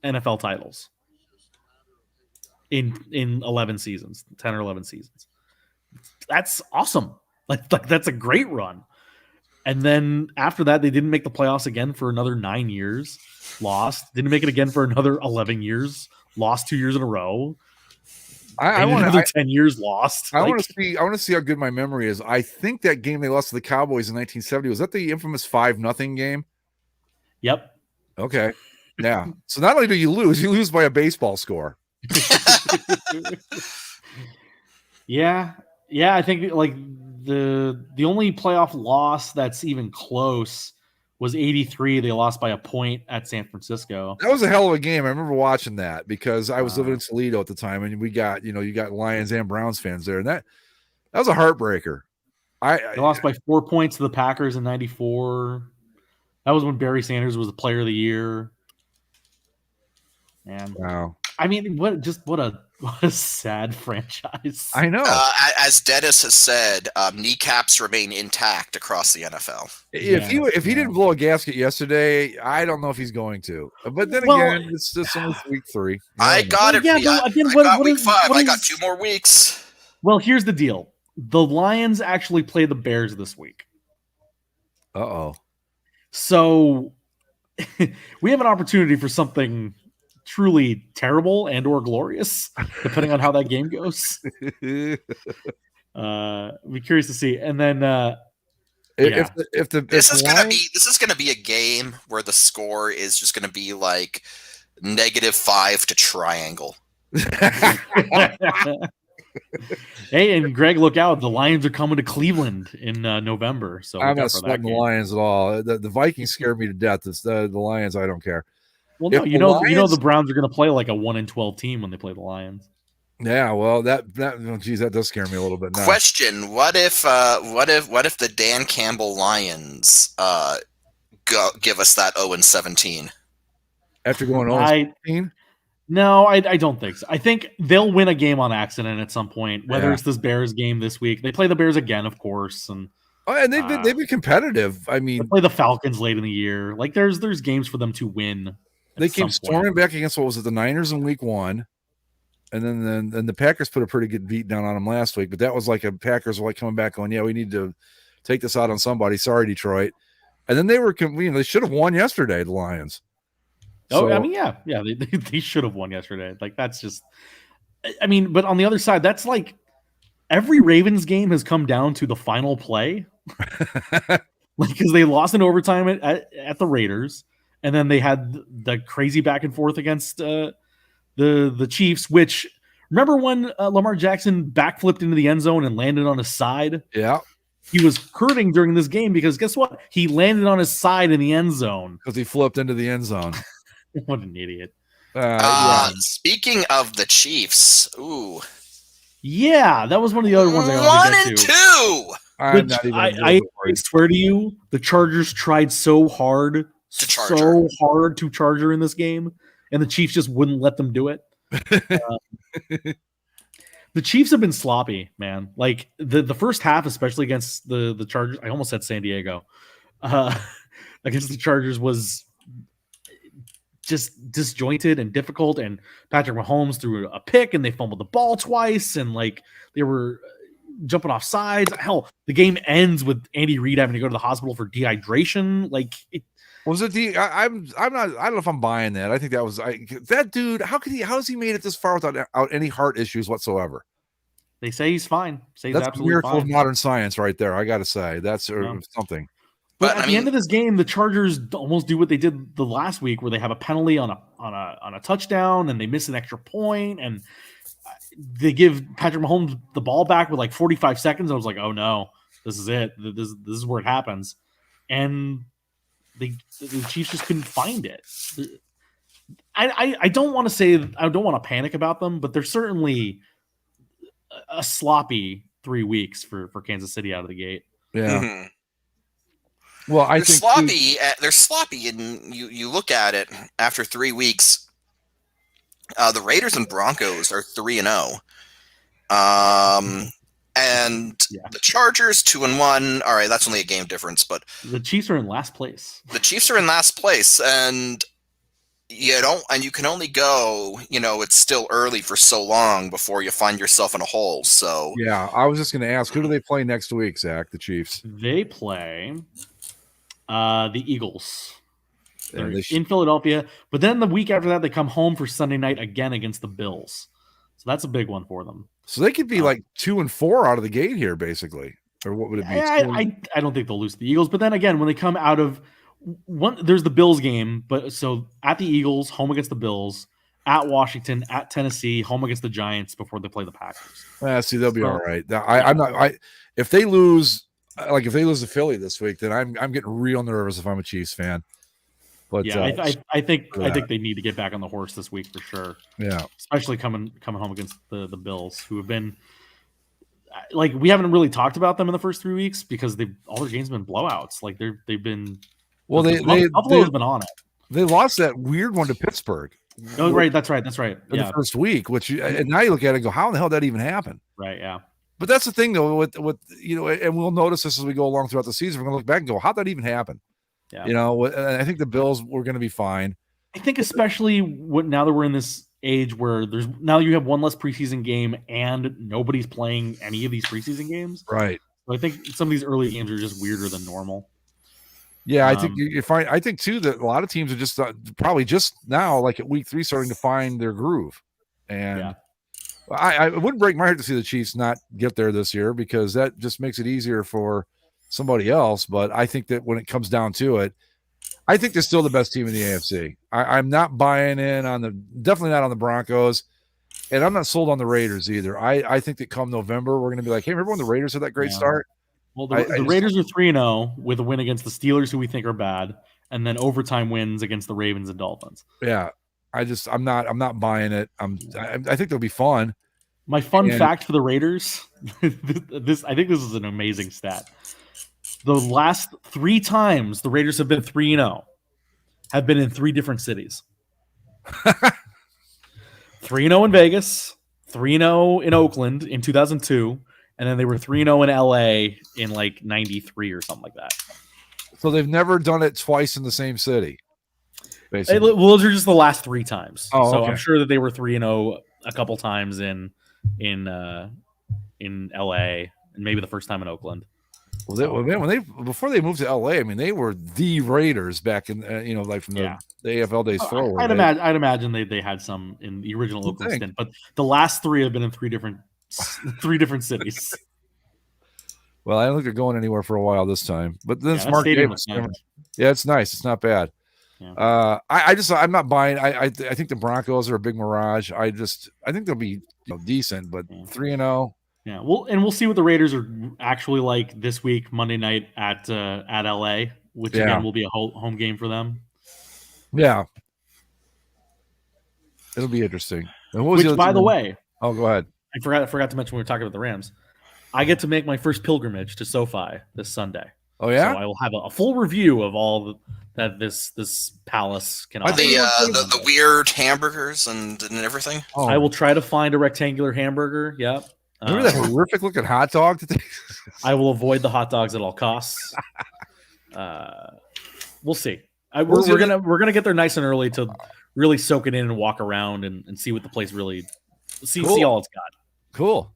NFL titles in 11 seasons, 10 or 11 seasons. That's awesome. Like that's a great run. And then after that, they didn't make the playoffs again for another 9 years. Lost. Didn't make it again for another 11 years. Lost 2 years in a row. I want another 10 years lost. I want to see. I want to see how good my memory is. I think that game they lost to the Cowboys in 1970 was that the infamous 5-0 game. Yep. Okay. Yeah. So not only do you lose by a baseball score. Yeah. I think like the only playoff loss that's even close was 83. They lost by a point at San Francisco. That was a hell of a game. I remember watching that because I was living in Toledo at the time, and we got you got Lions and Browns fans there, and that was a heartbreaker. They lost by 4 points to the Packers in 94. That was when Barry Sanders was the player of the year. And wow. I mean, what a sad franchise. I know. As Dennis has said, kneecaps remain intact across the NFL. If he didn't blow a gasket yesterday, I don't know if he's going to. But then again, it's just only week 3. I got it. Yeah, I got week 5. I got 2 more weeks. Well, here's the deal. The Lions actually play the Bears this week. Uh-oh. So we have an opportunity for something truly terrible and or glorious, depending on how that game goes. Be curious to see. And then this is gonna be a game where the score is just gonna be like -5 to triangle. Hey, and Greg, look out! The Lions are coming to Cleveland in November. So I'm not sweating the Lions at all. The Vikings scared me to death. It's the Lions. I don't care. Well, no, you know the Browns are going to play like a 1-12 team when they play the Lions. Yeah, well, that does scare me a little bit now. Question: what if the Dan Campbell Lions give us that 0-17 after going 0-17? No, I don't think so. I think they'll win a game on accident at some point. Whether it's this Bears game this week, they play the Bears again, of course, and they've been competitive. I mean, they play the Falcons late in the year. Like there's games for them to win. They came storming back against the Niners in week 1, and then the Packers put a pretty good beat down on them last week. But that was like Packers were like coming back going, yeah, we need to take this out on somebody. Sorry, Detroit. And then they should have won yesterday. The Lions. Oh, I mean, yeah, they should have won yesterday. Like that's just, I mean, but on the other side, that's like every Ravens game has come down to the final play, because they lost in overtime at the Raiders, and then they had the crazy back and forth against the Chiefs. Which remember when Lamar Jackson backflipped into the end zone and landed on his side? Yeah. He was hurting during this game because guess what? He landed on his side in the end zone because he flipped into the end zone. What an idiot. Speaking of the Chiefs, yeah, that was one of the other ones I wanted to get to. 1-2. I swear to you, the Chargers tried so hard to charge her in this game, and the Chiefs just wouldn't let them do it. The Chiefs have been sloppy, man. Like the first half, especially against the Chargers. I almost said San Diego. Against the Chargers was just disjointed and difficult, and Patrick Mahomes threw a pick and they fumbled the ball twice, and like they were jumping off sides. Hell, the game ends with Andy Reid having to go to the hospital for dehydration. Like it was it I'm not, I don't know if I'm buying that. I think that was that dude. How has he made it this far without any heart issues whatsoever? They say he's fine. That's a miracle of modern science right there. I got to say that's something. But at the end of this game, the Chargers almost do what they did the last week, where they have a penalty on a touchdown and they miss an extra point, and they give Patrick Mahomes the ball back with like 45 seconds. I was like, oh no, this is it. This is where it happens. And the Chiefs just couldn't find it. I don't want to say, I don't want to panic about them, but they're certainly a sloppy 3 weeks for Kansas City out of the gate. Yeah. Mm-hmm. Well, they're sloppy, and you look at it after 3 weeks. The Raiders and Broncos are 3-0, and the Chargers 2-1. All right, that's only a game difference, but the Chiefs are in last place. The Chiefs are in last place, and you can only go. It's still early for so long before you find yourself in a hole. So yeah, I was just going to ask, who do they play next week, Zach? The Chiefs. They play The Eagles. Yeah, They're in Philadelphia, but then the week after that, they come home for Sunday night again against the Bills. So that's a big one for them. So they could be like 2-4 out of the gate here, basically. Or what would it be? I don't think they'll lose to the Eagles. But then again, when they come out of one, there's the Bills game. But so at the Eagles, home against the Bills, at Washington, at Tennessee, home against the Giants before they play the Packers. See, they'll be all right. I'm not. If they lose, like if they lose to Philly this week, then I'm getting real nervous if I'm a Chiefs fan. But yeah, I think they need to get back on the horse this week for sure. Yeah, especially coming home against the Bills, who have been like, we haven't really talked about them in the first 3 weeks because all their games have been blowouts. Like they've been Buffalo's been on it. They lost that weird one to Pittsburgh. Oh, right, that's right. In the first week, and now you look at it and go, how in the hell did that even happen? Right, yeah. But that's the thing though, with and we'll notice this as we go along throughout the season. We're gonna look back and go, how'd that even happen? Yeah. And I think the Bills were going to be fine. I think especially now that we're in this age where you have one less preseason game and nobody's playing any of these preseason games. Right. So I think some of these early games are just weirder than normal. Yeah, I think you find. I think too that a lot of teams are just probably just now, like at week 3, starting to find their groove. And I wouldn't break my heart to see the Chiefs not get there this year because that just makes it easier for somebody else. But I think that when it comes down to it, I think they're still the best team in the AFC. I'm not buying in definitely not on the Broncos, and I'm not sold on the Raiders either. I think that come November, we're going to be like, hey, remember when the Raiders had that great start? Well, the Raiders are 3-0 with a win against the Steelers, who we think are bad, and then overtime wins against the Ravens and Dolphins. Yeah, I'm not buying it. I think they'll be fun. My fun fact for the Raiders, I think this is an amazing stat. The last 3 times the Raiders have been 3-0 have been in 3 different cities. 3-0 in Vegas, 3-0 in Oakland in 2002, and then they were 3-0 in LA in like 93 or something like that. So they've never done it twice in the same city. Basically. Well, those are just the last 3 times. Oh, so okay. I'm sure that they were 3-0 a couple times in LA, and maybe the first time in Oakland. Well, before they moved to LA, I mean, they were the Raiders back in like from the AFL days forward. I'd imagine they had some in the original Oakland stint, but the last 3 have been in 3 different cities. Well, I don't think they're going anywhere for a while this time. But then it's Mark Davis. Yeah, it's nice. It's not bad. Yeah. I'm not buying. I think the Broncos are a big mirage. I think they'll be decent, but 3-0. Yeah, we'll see what the Raiders are actually like this week, Monday night at LA, which again will be a home game for them. Yeah, it'll be interesting. And which, by the way, go ahead. I forgot to mention when we were talking about the Rams. I get to make my first pilgrimage to SoFi this Sunday. Oh yeah, so I will have a full review of all that this palace can offer. The weird hamburgers and everything. Oh. I will try to find a rectangular hamburger. Yep. Remember that horrific looking hot dog? I will avoid the hot dogs at all costs. We'll see. We're gonna get there nice and early to really soak it in and walk around and see what the place really see all it's got. Cool.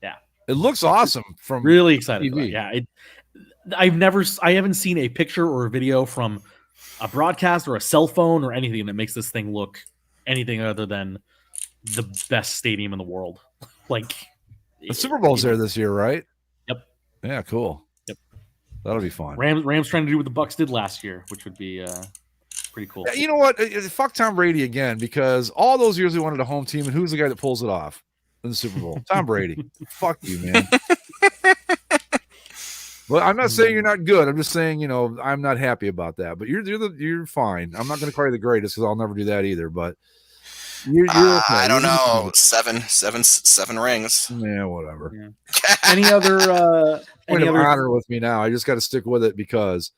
Yeah, it looks awesome. From really excited. About it. Yeah, I haven't seen a picture or a video from a broadcast or a cell phone or anything that makes this thing look anything other than the best stadium in the world. Like. The Super Bowl's there this year, right? Yep. Yeah, cool. Yep. That'll be fun. Rams trying to do what the Bucks did last year, which would be pretty cool. You know what? Fuck Tom Brady again, because all those years we wanted a home team, and who's the guy that pulls it off in the Super Bowl? Tom Brady. Fuck you, man. Well, I'm not saying you're not good. I'm just saying, I'm not happy about that. But you're fine. I'm not going to call you the greatest because I'll never do that either. But you're okay. I don't know. Seven rings. Yeah, whatever. Yeah. Any other honor with me now? I just got to stick with it because.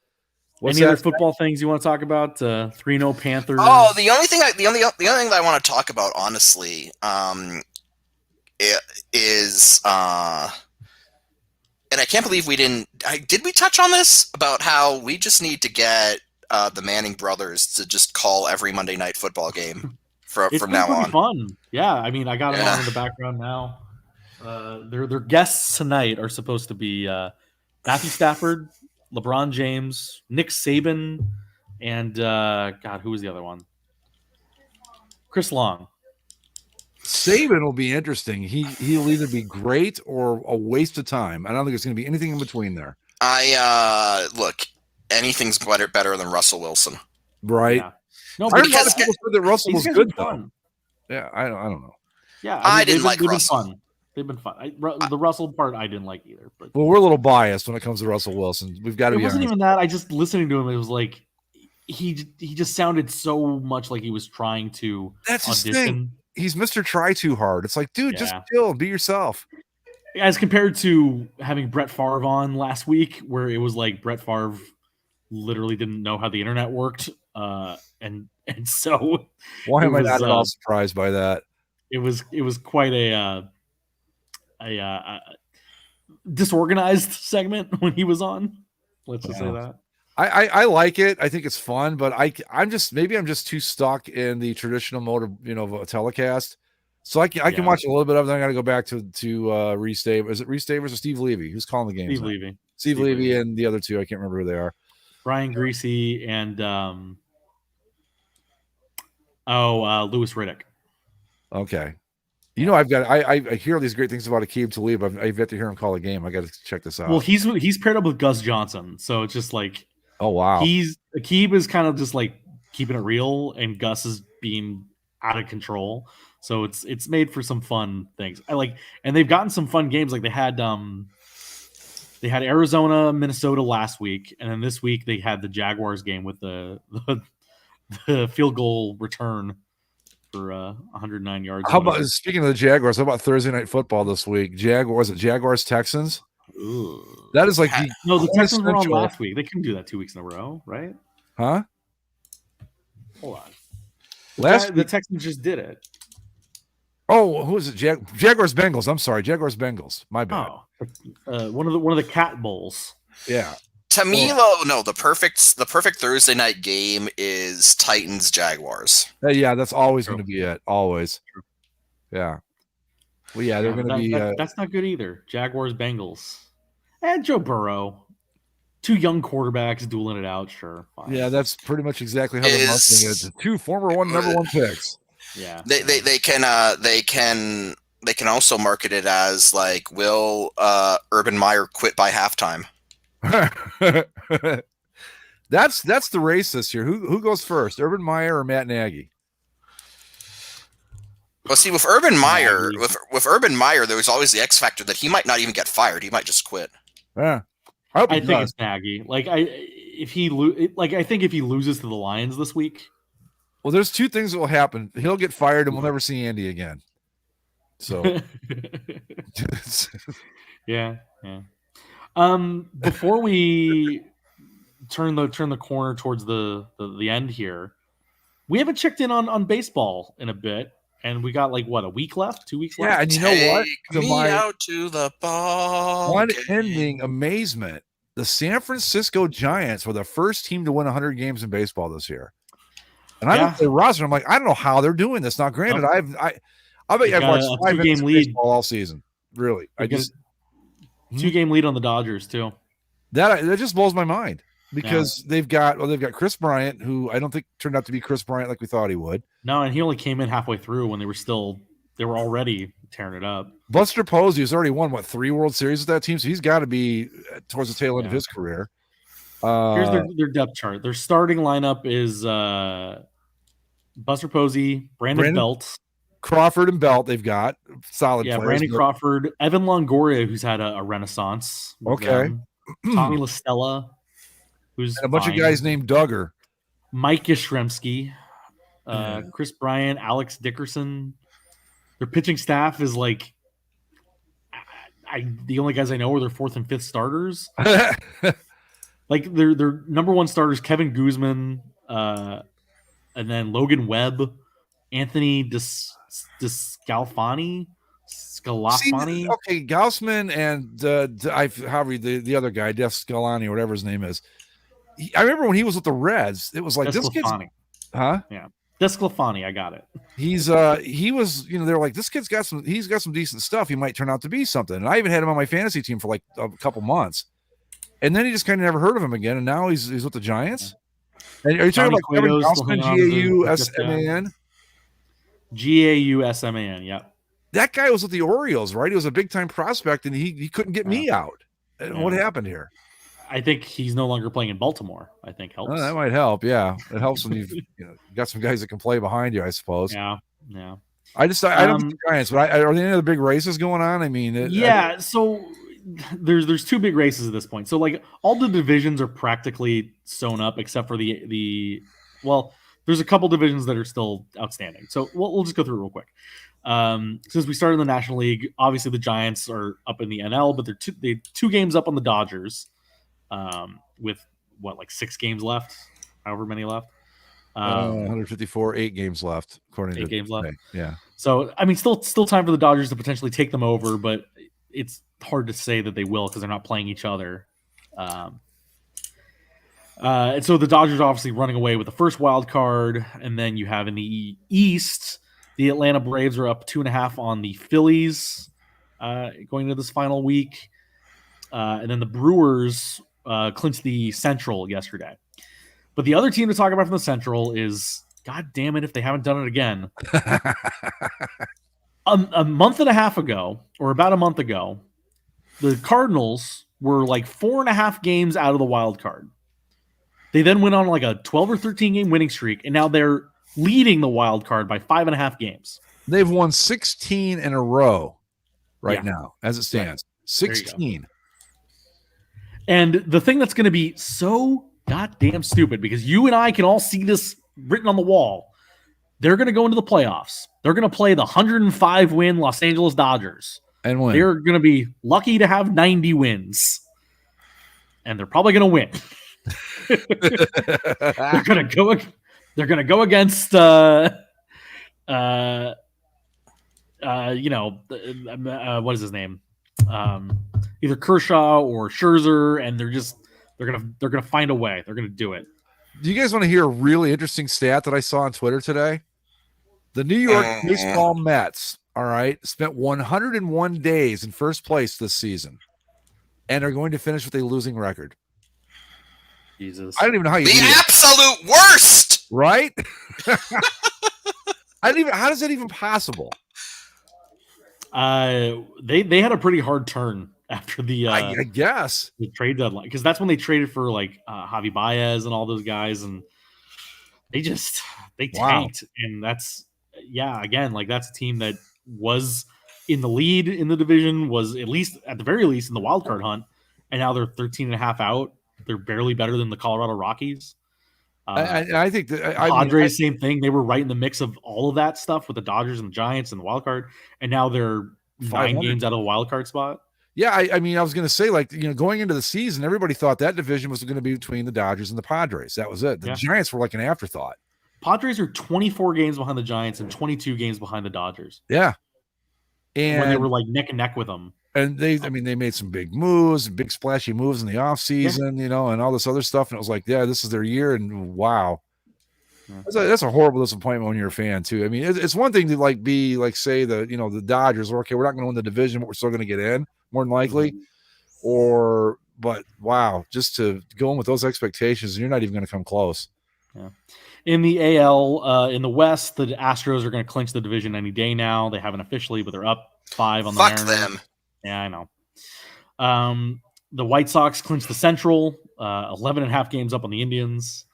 Any other football things you want to talk about? 3-0 Panthers. Oh, the only thing that I want to talk about, honestly, is and I can't believe we didn't. Did we touch on this about how we just need to get the Manning brothers to just call every Monday night football game? From now on, fun. Yeah, I mean, I got them on in the background now. Their guests tonight are supposed to be Matthew Stafford, LeBron James, Nick Saban, and God, who was the other one? Chris Long. Saban will be interesting. He'll either be great or a waste of time. I don't think there's going to be anything in between there. Look, anything's better than Russell Wilson. Right. Yeah. No, I heard a lot because- of people said that Russell was these guys good are though. fun. Yeah, I don't know. Yeah, I didn't like they've Russell. Been fun. They've been fun. The Russell part I didn't like either. But Well, we're a little biased when it comes to Russell Wilson. We've got to it be wasn't honest. even that. I just listening to him. It was like he just sounded so much like he was trying to That's his audition. thing. He's Mr. Try Too Hard. It's like, dude, just Yeah. chill, be yourself. As compared to having Brett Favre on last week, where it was like Brett Favre literally didn't know how the internet worked, and so Why am I was, not at all surprised by that? it was quite a disorganized segment when he was on. Let's just say that. I like it. I think it's fun, but I'm just too stuck in the traditional mode of a telecast. So I can watch a little bit of it. Then I got to go back to Reese Davis. Is it Reese Davis or Steve Levy? Who's calling the games? Steve Levy. Steve Levy and the other two. I can't remember who they are. Brian Greasy and Louis Riddick. Okay. I hear all these great things about Aqib Talib. I've yet to hear him call a game. I got to check this out. Well, he's paired up with Gus Johnson, so it's just like oh wow. Aqib is kind of just like keeping it real, and Gus is being out of control. So it's made for some fun things. And they've gotten some fun games. Like they had Arizona, Minnesota last week, and then this week they had the Jaguars game with the field goal return for 109 yards. How about, speaking of the Jaguars, how about Thursday Night Football this week? Jaguars Texans? That is like the Texans were on last week. They couldn't do that 2 weeks in a row, right? Huh? Hold on. The Texans just did it. Oh, who is it? Jaguars Bengals. I'm sorry, Jaguars Bengals. My bad. One of the Cat Bowls. Yeah. To me, the perfect Thursday night game is Titans Jaguars. Yeah, that's always going to be it. Always. Yeah. Well, yeah, they're going to be. That's not good either. Jaguars Bengals and Joe Burrow, two young quarterbacks dueling it out. Sure. Fine. Yeah, that's pretty much exactly how they're marketing it. Two former number one picks. Yeah. They can also market it as like, will Urban Meyer quit by halftime? That's the race this year. Who goes first, Urban Meyer or Matt Nagy? Well, see, with Urban Meyer, there was always the X factor that he might not even get fired. He might just quit. Yeah, I think it's Nagy. I think if he loses to the Lions this week. Well, there's two things that will happen. He'll get fired, and we'll never see Andy again. So, yeah. Before we turn the corner towards the end here, we haven't checked in on baseball in a bit, and we got a week left, 2 weeks left. Yeah, and you know what? Take me out to the ball. Unending amazement. The San Francisco Giants were the first team to win 100 games in baseball this year. And I look at the roster, I'm like, I don't know how they're doing this. Now, granted, I bet I've watched 5 minutes of baseball all season. Really, I just 2-game lead on the Dodgers too. That just blows my mind because they've got Chris Bryant, who I don't think turned out to be Chris Bryant like we thought he would. No, and he only came in halfway through when they were already tearing it up. Buster Posey has already won 3 World Series with that team, so he's got to be towards the tail end of his career. Here's their depth chart. Their starting lineup is Buster Posey, Brandon Belt, Crawford, and Belt. They've got solid players. Brandon Crawford, Evan Longoria, who's had a renaissance. Okay. Tommy La Stella, who's and a bunch of guys named Duggar. Mike Yastrzemski, Chris Bryant, Alex Dickerson. Their pitching staff is the only guys I know are their 4th and 5th starters. Their number 1 starters, Kevin Guzman, and then Logan Webb, Anthony Scalfani. Okay, Gaussman and the other guy, Def Scalani, or whatever his name is. I remember when he was with the Reds, it was like this kid's, huh? Yeah, Desclafani, I got it. He was, they're like, this kid's got some decent stuff. He might turn out to be something. And I even had him on my fantasy team for a couple months. And then he just kind of never heard of him again, and now he's with the Giants. And are you Johnny talking about Kevin Cueto's still Gausman, hanging on to the Gausman? Gausman, yep. That guy was with the Orioles, right? He was a big time prospect, and he couldn't get me out. And what happened here? I think he's no longer playing in Baltimore. I think helps. Oh, that might help. Yeah, it helps when you got some guys that can play behind you, I suppose. Yeah. I don't think the Giants, but are there any other big races going on? I mean, so there's two big races at this point. So like all the divisions are practically sewn up except for the there's a couple divisions that are still outstanding. So we'll just go through it real quick. Since we started in the National League, obviously the Giants are up in the NL, but they're two games up on the Dodgers, with 6 games left, however many left. 154, 8 games left, according to 8 games left. Yeah. So I mean, still time for the Dodgers to potentially take them over, but it's hard to say that they will because they're not playing each other. And so the Dodgers are obviously running away with the first wild card, and then you have in the East, the Atlanta Braves are up 2.5 on the Phillies going into this final week, and then the Brewers clinched the Central yesterday. But the other team to talk about from the Central is, God damn it, if they haven't done it again. A month and a half ago, or about a month ago, the Cardinals were like 4.5 games out of the wild card. They then went on like a 12 or 13 game winning streak, and now they're leading the wild card by 5.5 games. They've won 16 in a row now, as it stands. Right. 16. And the thing that's going to be so goddamn stupid, because you and I can all see this written on the wall, they're going to go into the playoffs. They're going to play the 105-win Los Angeles Dodgers. And win. They're going to be lucky to have 90 wins. And they're probably going to win. They're going to go against what is his name? Either Kershaw or Scherzer, and they're gonna find a way. They're gonna do it. Do you guys want to hear a really interesting stat that I saw on Twitter today? The New York Baseball Mets, all right, spent 101 days in first place this season and are going to finish with a losing record. Jesus. I don't even know how you the do that. Absolute worst. Right? How is that even possible? They had a pretty hard turn after the I guess the trade deadline, because that's when they traded for like Javi Baez and all those guys, and they tanked. And that's that's a team that was in the lead in the division, was at the very least in the wild card hunt, and now they're 13.5 out. They're barely better than the Colorado Rockies. I think that Padres, same thing. They were right in the mix of all of that stuff with the Dodgers and the Giants and the wild card, and now they're 9 games out of the wild card spot. Yeah, I mean, I was going to say, going into the season, everybody thought that division was going to be between the Dodgers and the Padres. That was it. The Giants were like an afterthought. Padres are 24 games behind the Giants and 22 games behind the Dodgers. Yeah, and when they were like neck and neck with them. And they made some big moves, big splashy moves in the offseason, and all this other stuff. And it was like, this is their year. And wow, that's a horrible disappointment when you're a fan too. I mean, it's one thing to be say the Dodgers. Okay, we're not going to win the division, but we're still going to get in more than likely. Mm-hmm. But wow, just to go in with those expectations, and you're not even going to come close. Yeah. In the AL, in the West, the Astros are going to clinch the division any day now. They haven't officially, but they're up 5 on the Mariners. Fuck them. Yeah, I know. The White Sox clinched the Central, 11.5 games up on the Indians.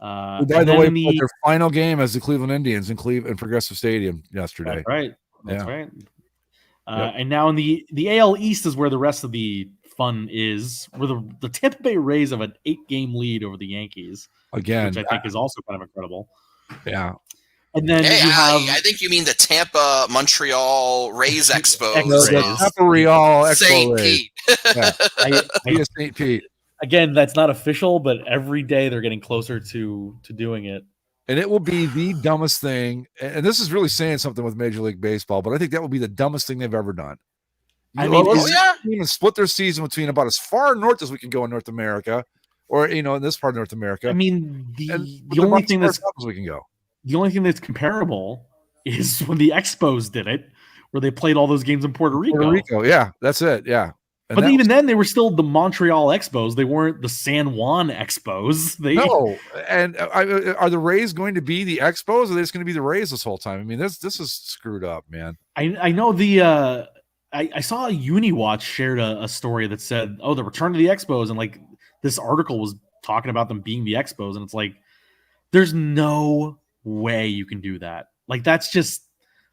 By the way, their final game as the Cleveland Indians in Progressive Stadium yesterday. That's right. And now in the AL East is where the rest of the fun is, where the Tampa Bay Rays have an 8-game lead over the Yankees. Again, which I think is also kind of incredible. Yeah. And then I think you mean the Tampa Montreal Rays Expo. Tampa Real Expo. St. Pete. St. Pete. Again, that's not official, but every day they're getting closer to doing it. And it will be the dumbest thing. And this is really saying something with Major League Baseball, but I think that will be the dumbest thing they've ever done. Even split their season between about as far north as we can go in North America, or in this part of North America. I mean, the only thing that's we can go. The only thing that's comparable is when the Expos did it, where they played all those games in Puerto Rico. Yeah, that's it. Yeah. And But that even then, they were still the Montreal Expos. They weren't the San Juan Expos. no. And are the Rays going to be the Expos, or are they just going to be the Rays this whole time? I mean, this is screwed up, man. I know the I saw a UniWatch shared a story that said, "Oh, the return to the Expos," and like this article was talking about them being the Expos, and it's like, there's no way you can do that. Like that's just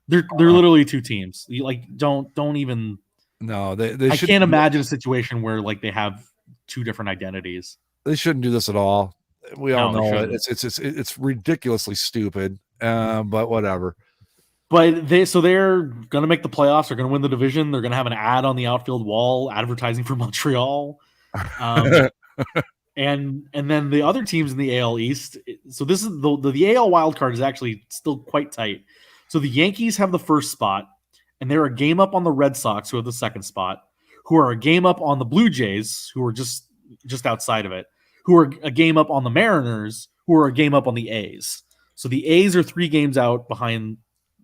they're literally two teams. You like don't even. No, they I can't imagine a situation where like they have two different identities. They shouldn't do this at all. We all No, they know it. shouldn't. It's ridiculously stupid. But whatever. But they're going to make the playoffs. They're going to win the division. They're going to have an ad on the outfield wall advertising for Montreal. And then the other teams in the AL East. So this is the AL wild card is actually still quite tight. So the Yankees have the first spot, and they're a game up on the Red Sox, who have the second spot, who are a game up on the Blue Jays, who are just outside of it, who are a game up on the Mariners, who are a game up on the A's. So the A's are 3 games out behind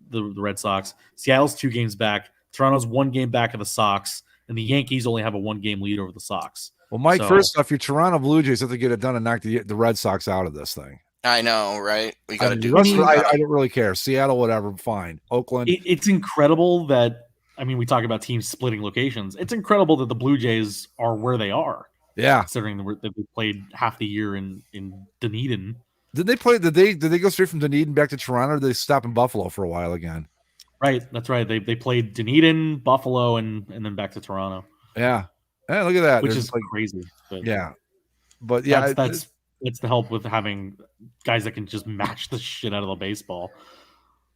the Red Sox. Seattle's 2 games back. Toronto's 1 game back of the Sox, and the Yankees only have a 1-game lead over the Sox. Well, Mike, So- first off, your Toronto Blue Jays have to get it done and knock the Red Sox out of this thing. I know, right? We got to do the rest it. of it, I don't really care. Seattle, whatever, fine. Oakland. It's incredible that, I mean, we talk about teams splitting locations. It's incredible that the Blue Jays are where they are, Yeah. considering that they played half the year in Dunedin. Did they play? Did they go straight from Dunedin back to Toronto, or did they stop in Buffalo for a while again? Right, that's right. They played Dunedin, Buffalo, and then back to Toronto, Yeah. Yeah, look at that. which There's is like, crazy. But yeah. But yeah, that's the help with having guys that can just match the shit out of the baseball.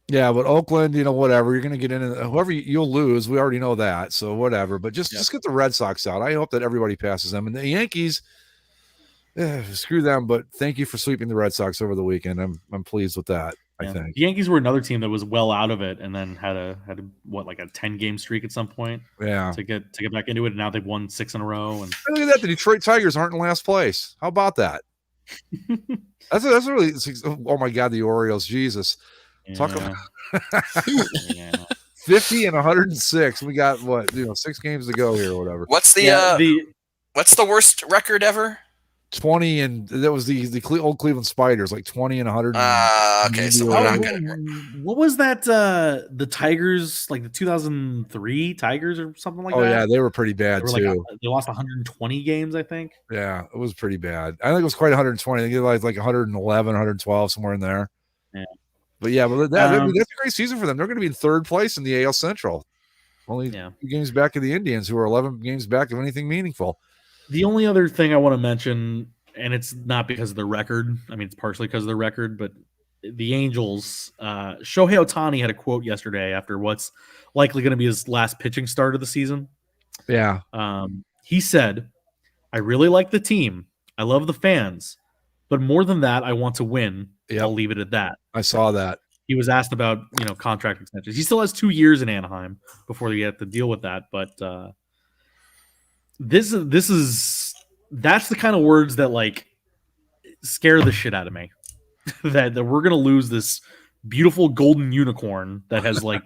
yeah, but Oakland, whatever. You're gonna get in, whoever you'll lose. We already know that, so whatever. But just get the Red Sox out. I hope that everybody passes them, and the Yankees. Screw them, but thank you for sweeping the Red Sox over the weekend. I'm pleased with that. Yeah. I think. The Yankees were another team that was well out of it, and then had a 10-game streak at some point Yeah. to get back into it. And now they've won 6 in a row. And Look at that. The Detroit Tigers aren't in last place. How about that? that's really. Oh my God, the Orioles. Jesus. Talk yeah. about Yeah. 50 and 106. We got 6 games to go here or whatever. What's what's the worst record ever? 20, and that was the old Cleveland Spiders, like 20 and 100. Okay, so we're not gonna. What was that? The Tigers, like the 2003 Tigers or something like that. Oh yeah, they were pretty bad They too. they lost 120 games, I think. Yeah, it was pretty bad. I think it was quite 120. I think it was like 111, 112, somewhere in there. Yeah. But yeah, that's a great season for them. They're going to be in 3rd place in the AL Central. Only 2 games back of the Indians, who are 11 games back of anything meaningful. The only other thing I want to mention, and it's not because of their record. I mean, it's partially because of their record, but the Angels, Shohei Ohtani had a quote yesterday after what's likely going to be his last pitching start of the season. Yeah. He said, "I really like the team. I love the fans. But more than that, I want to win. Yep. I'll leave it at that." I saw that. He was asked about, contract extensions. He still has 2 years in Anaheim before they have to deal with that. But that's the kind of words that like scare the shit out of me. that we're gonna lose this beautiful golden unicorn that has like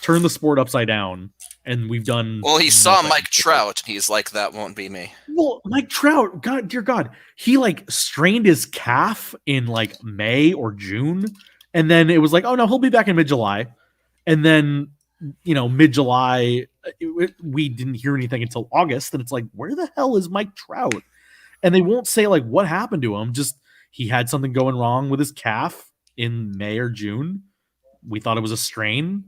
turned the sport upside down, and we've done. Well, he saw nothing. Mike Trout, and he's like, "That won't be me." Well, Mike Trout, God, dear God, he like strained his calf in like May or June, and then it was like, oh no, he'll be back in mid-July, and then mid-July we didn't hear anything until August, and it's like, where the hell is Mike Trout? And they won't say like what happened to him. Just he had something going wrong with his calf in May or June. We thought it was a strain,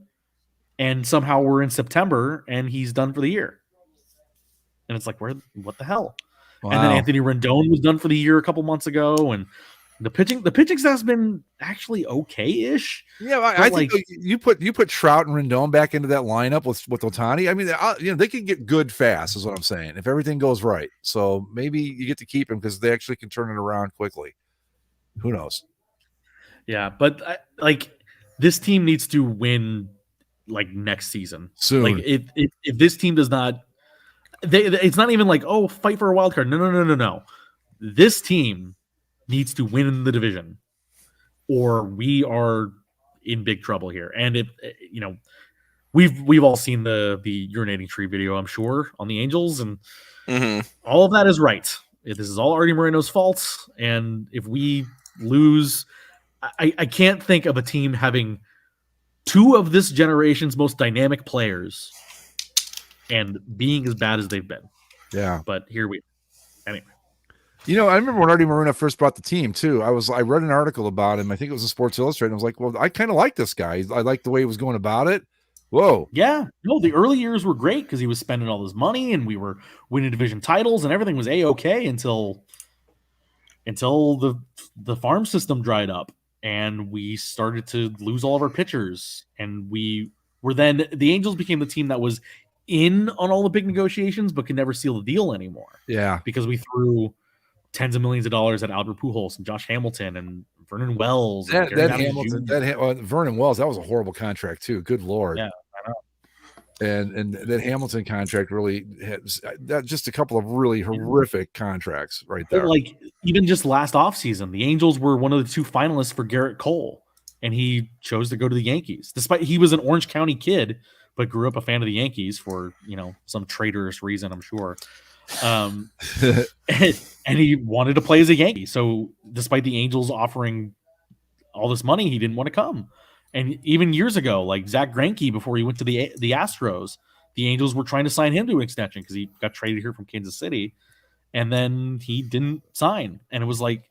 and somehow we're in September and he's done for the year. And it's like, what the hell? Wow. And then Anthony Rendon was done for the year a couple months ago, and the pitching staff's been actually okay-ish. Yeah, I think you put Trout and Rendon back into that lineup with Ohtani. I mean, they can get good fast, is what I'm saying, if everything goes right. So maybe you get to keep him because they actually can turn it around quickly. Who knows? Yeah, but this team needs to win like next season soon. Like if this team does not, it's not even like, oh, fight for a wild card. No. This team needs to win the division, or we are in big trouble here. And if we've all seen the urinating tree video, I'm sure, on the Angels, and Mhm. all of that is right. This is all Artie Moreno's fault, and if we lose, I can't think of a team having two of this generation's most dynamic players and being as bad as they've been. Yeah. But here we are. Anyway. I remember when Artie Moreno first brought the team too. I read an article about him. I think it was in Sports Illustrated. I was like, well, I kind of like this guy. I like the way he was going about it. Whoa. Yeah. No, the early years were great because he was spending all this money and we were winning division titles and everything was A-okay until the farm system dried up and we started to lose all of our pitchers. And we were then the Angels became the team that was in on all the big negotiations but could never seal the deal anymore. Yeah. Because we threw tens of millions of dollars at Albert Pujols and Josh Hamilton and Vernon Wells. And Vernon Wells, that was a horrible contract too. Good Lord. Yeah, I know. And that Hamilton contract really has just a couple of really horrific contracts right there. Like even just last offseason, the Angels were one of the two finalists for Garrett Cole, and he chose to go to the Yankees. Despite he was an Orange County kid, but grew up a fan of the Yankees for some traitorous reason, I'm sure. And he wanted to play as a Yankee. So despite the Angels offering all this money, he didn't want to come. And even years ago, like Zach Greinke, before he went to the Astros, the Angels were trying to sign him to an extension because he got traded here from Kansas City, and then he didn't sign. And it was like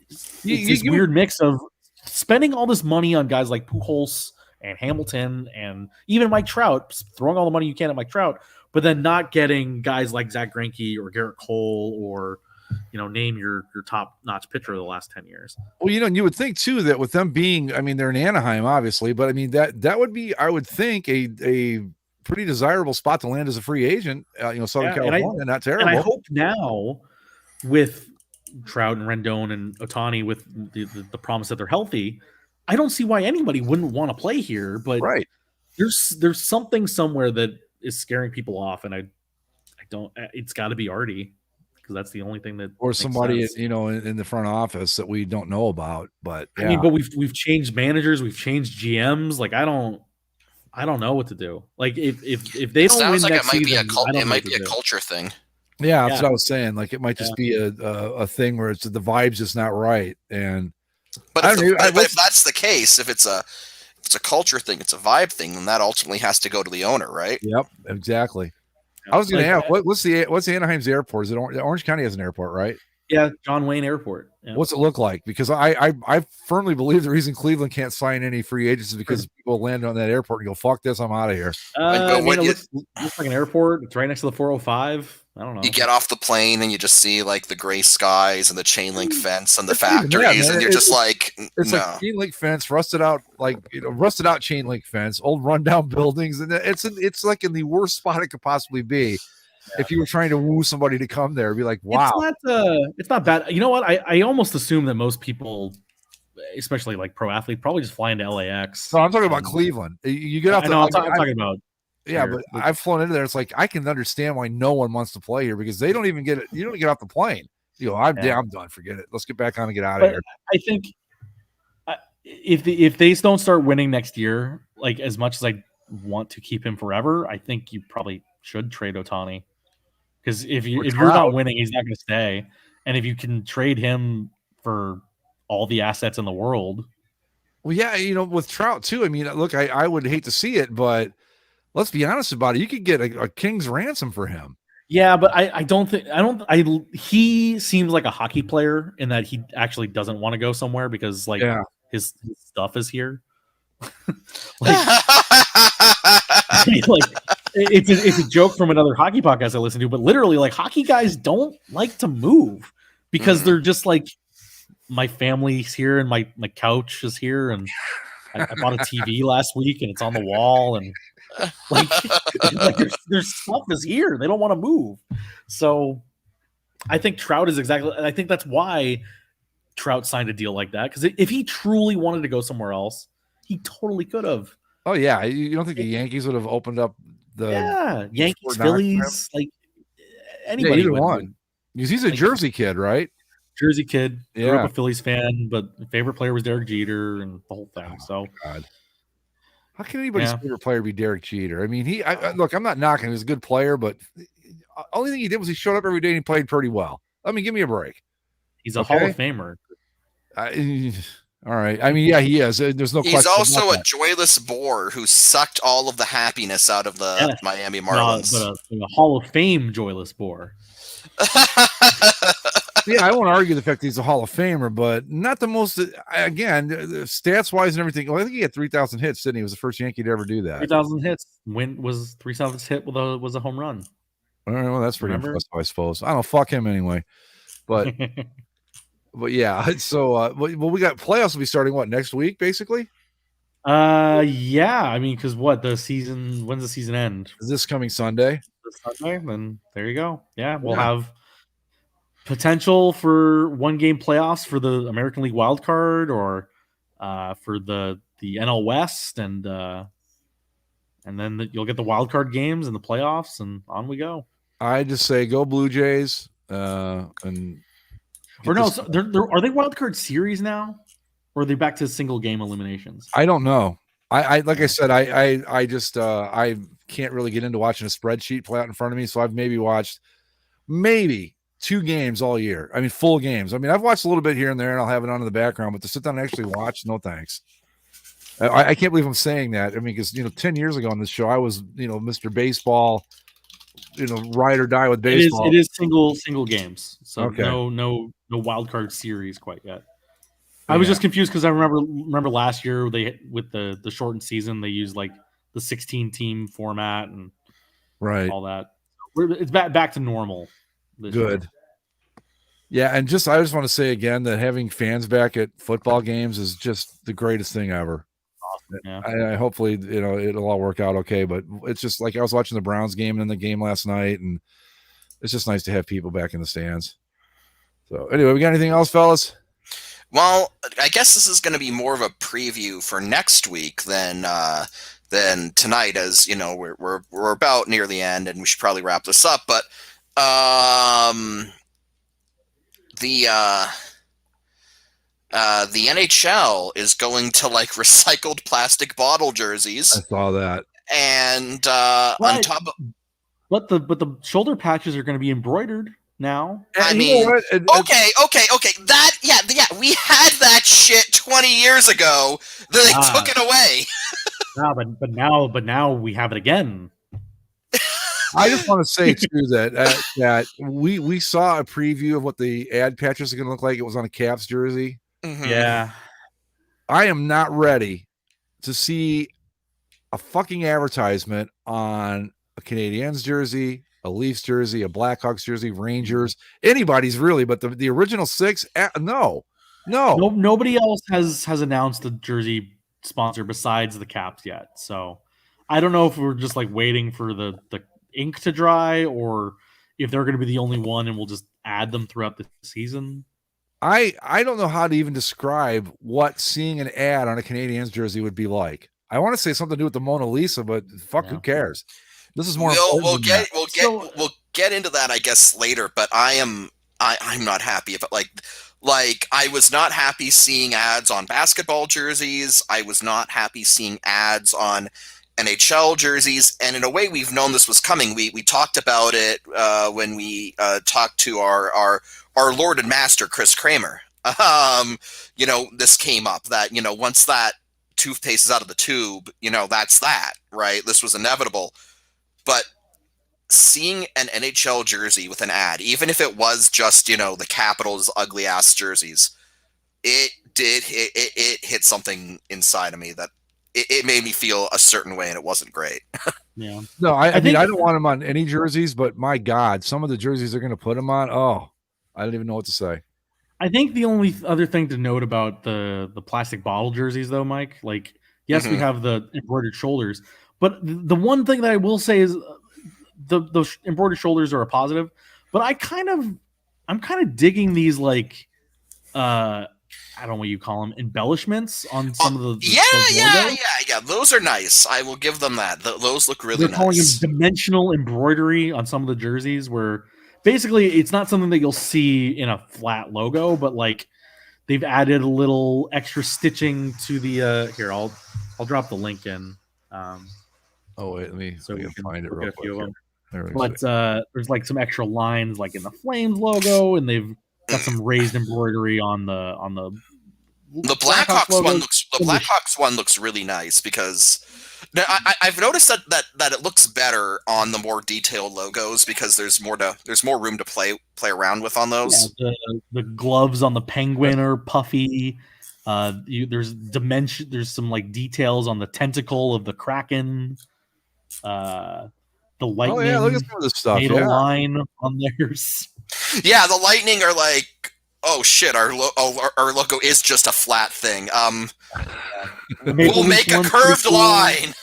this weird mix of spending all this money on guys like Pujols and Hamilton and even Mike Trout, throwing all the money you can at Mike Trout, but then not getting guys like Zach Greinke or Garrett Cole or name your top-notch pitcher of the last 10 years. Well, you would think too that with them being, I mean, they're in Anaheim, obviously, but I mean that would be, I would think, a pretty desirable spot to land as a free agent. Southern California, not terrible. And I hope now with Trout and Rendon and Ohtani, with the promise that they're healthy, I don't see why anybody wouldn't want to play here. But right, there's something somewhere that is scaring people off, and I don't. It's got to be Artie. Because that's the only thing that, or somebody sense. In the front office that we don't know about. But I mean, but we've changed managers, we've changed GMs. Like I don't know what to do. Like if they don't win next season, it might be a culture thing. Yeah, that's what I was saying. Like it might just be a thing where it's the vibe's just not right. And but if that's the case, if it's a culture thing, it's a vibe thing, then that ultimately has to go to the owner, right? Yep, exactly. I was going to ask, what's the Anaheim's airport? Is it Orange County has an airport, right? Yeah, John Wayne Airport. Yeah. What's it look like? Because I firmly believe the reason Cleveland can't sign any free agents is because people land on that airport and go, "Fuck this, I'm out of here." It looks like an airport. It's right next to the 405. I don't know. You get off the plane and you just see like the gray skies and the chain link fence and the factories, and you're just like, it's like chain link fence, rusted out chain link fence, old rundown buildings, and it's like in the worst spot it could possibly be. Yeah. If you were trying to woo somebody to come there, be like, wow, it's not bad. You know what? I almost assume that most people, especially like pro athletes, probably just fly into LAX. No, I'm talking about Cleveland. You get off. I'm talking about. Yeah, but I've flown into there. It's like I can understand why no one wants to play here because they don't even get it. You don't get off the plane. You go, I'm done. Forget it. Let's get back on and get out of here. I think if they don't start winning next year, like as much as I want to keep him forever, I think you probably should trade Ohtani because if you're not winning, he's not going to stay. And if you can trade him for all the assets in the world, well, yeah, with Trout too. I mean, look, I would hate to see it, but. Let's be honest about it. You could get a king's ransom for him. Yeah, but he seems like a hockey player in that he actually doesn't want to go somewhere because his stuff is here. It's a joke from another hockey podcast I listen to, but literally like hockey guys don't like to move because they're just like, my family's here and my couch is here and I bought a TV last week and it's on the wall and like their stuff is here. They don't want to move. So I think Trout is I think that's why Trout signed a deal like that. Because if he truly wanted to go somewhere else, he totally could have. Oh yeah. You don't think the Yankees would have opened up the Yankees, Phillies, like anybody either one. Because he's a Jersey kid, right? Jersey kid, grew up a Phillies fan, but favorite player was Derek Jeter and the whole thing. So God. How can anybody's favorite player be Derek Jeter? I mean, look, I'm not knocking him. He's a good player, but only thing he did was he showed up every day and he played pretty well. I mean, give me a break. He's a Hall of Famer. All right. I mean, yeah, he is. There's no question. He's also a joyless bore who sucked all of the happiness out of the Miami Marlins. But a Hall of Fame joyless bore. Yeah, I won't argue the fact that he's a Hall of Famer, but not the most. Again, stats wise and everything. Well, I think he had 3,000 hits, didn't he? He was the first Yankee to ever do that. 3,000 hits. When was 3,000 hit was a home run? All right, well, that's pretty impressive, I suppose. I don't know. Fuck him anyway. But but yeah. So well, we got playoffs will be starting next week, basically. Yeah. I mean, because when's the season end? Is this coming Sunday? This Sunday. Then there you go. Yeah, we'll have potential for 1-game playoffs for the American League wild card or for the NL West, and then you'll get the wild card games and the playoffs, and on we go. I just say go Blue Jays. Are they wild card series now, or are they back to single game eliminations? I don't know. I like I said, I just I can't really get into watching a spreadsheet play out in front of me, so I've maybe watched 2 games all year. I mean, full games. I mean, I've watched a little bit here and there, and I'll have it on in the background, but to sit down and actually watch, no thanks. I can't believe I'm saying that. I mean, because 10 years ago on this show, I was Mr. Baseball, ride or die with baseball. It is single games, so no wild card series quite yet. I was just confused because I remember last year they with the shortened season they used like the 16 team format and all that. It's back to normal. Good. Year. Yeah, and I just want to say again that having fans back at football games is just the greatest thing ever. Awesome. Yeah. I hopefully it'll all work out okay, but it's just like I was watching the Browns game and then the game last night, and it's just nice to have people back in the stands. So anyway, we got anything else, fellas? Well, I guess this is going to be more of a preview for next week than tonight, as we're about near the end, and we should probably wrap this up. But the NHL is going to recycled plastic bottle jerseys. I saw that, and on top of, but the shoulder patches are going to be embroidered now. I mean, okay. That we had that shit 20 years ago. Then they took it away. but now we have it again. I just want to say too that we saw a preview of what the ad patches are going to look like. It was on a Caps jersey. Mm-hmm. Yeah, I am not ready to see a fucking advertisement on a Canadiens jersey, a Leafs jersey, a Blackhawks jersey, Rangers, anybody's really, but the original 6, no. Nobody else has announced a jersey sponsor besides the Caps yet. So I don't know if we're just waiting for the ink to dry, or if they're going to be the only one and we'll just add them throughout the season. I don't know how to even describe what seeing an ad on a Canadiens jersey would be like. I want to say something to do with the Mona Lisa, but who cares? This is more. We'll get into that, I guess, later. But I'm not happy if it I was not happy seeing ads on basketball jerseys. I was not happy seeing ads on NHL jerseys, and in a way, we've known this was coming. We talked about it when we talked to our Lord and Master Chris Kramer. This came up that once that toothpaste is out of the tube, that's that, right? This was inevitable. But seeing an NHL jersey with an ad, even if it was just the Capitals' ugly ass jerseys, it hit something inside of me that. It made me feel a certain way, and it wasn't great. Yeah. No, I mean, I don't want them on any jerseys, but my God, some of the jerseys they're going to put them on. Oh, I don't even know what to say. I think the only other thing to note about the plastic bottle jerseys, though, Mike, yes, we have the embroidered shoulders, but the one thing that I will say is the embroidered shoulders are a positive, but I'm kind of digging these I don't know what you call them, embellishments on some of the yeah. Those are nice. I will give them that. Those look really nice. They're calling them dimensional embroidery on some of the jerseys, where basically it's not something that you'll see in a flat logo, but they've added a little extra stitching to the. Here, I'll drop the link in. Oh wait, let me So we can find it look real at a few quick. of them. There we go. But there's like some extra lines like in the Flames logo, and they've got some raised embroidery on the The Blackhawks logo. one looks really nice because now I've noticed that it looks better on the more detailed logos because there's more room to play around with on those. Yeah, the gloves on the Penguin are puffy. There's dimension. There's some like details on the tentacle of the Kraken. The Lightning. Oh yeah, look at some of this stuff. made Yeah. a line on theirs. Yeah, the Lightning are like, oh shit, our logo is just a flat thing. We'll make a curved line.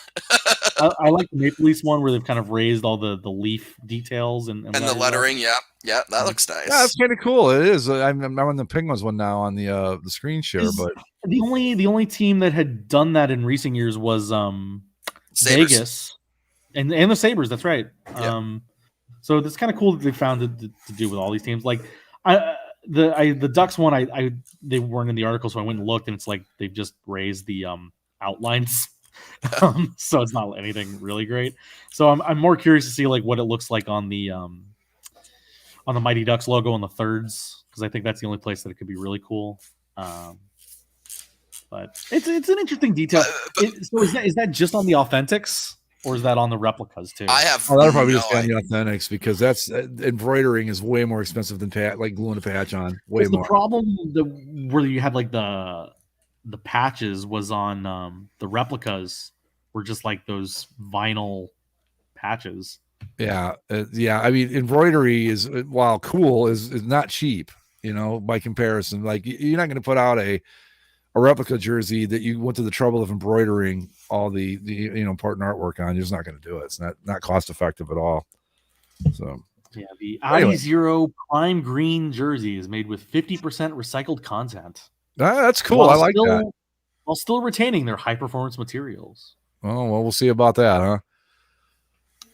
I like the Maple Leafs one where they've kind of raised all the leaf details and the lettering. Yeah, that looks nice. Yeah, that's kind of cool. It is. I'm on the Penguins one now on the screen share, but the only team that had done that in recent years was Sabres. Vegas and the Sabres. That's right. Yeah. So it's kind of cool that they found to do with all these teams. Like the Ducks one, they weren't in the article, so I went and looked, and it's like they've just raised the outlines. So it's not anything really great. So I'm more curious to see like what it looks like on the Mighty Ducks logo on the thirds, because I think that's the only place that it could be really cool. But it's an interesting detail. So is that just on the Authentics, or is that on the replicas too? I have. that'll probably no just be on idea. the Authentics because that's embroidering is way more expensive than like gluing a patch on. Way Because more. the problem where you had like the patches was on the replicas were just like those vinyl patches. Yeah, yeah. I mean, embroidery is while cool is not cheap. By comparison, like you're not going to put out a replica jersey that you went to the trouble of embroidering all the part and artwork on. You're just not going to do it. It's not cost effective at all. So Yeah, the Anyway. I0 Prime Green jersey is made with 50% recycled content. that's cool. While I like still- that. While still retaining their high performance materials. Oh well, we'll see about that, huh?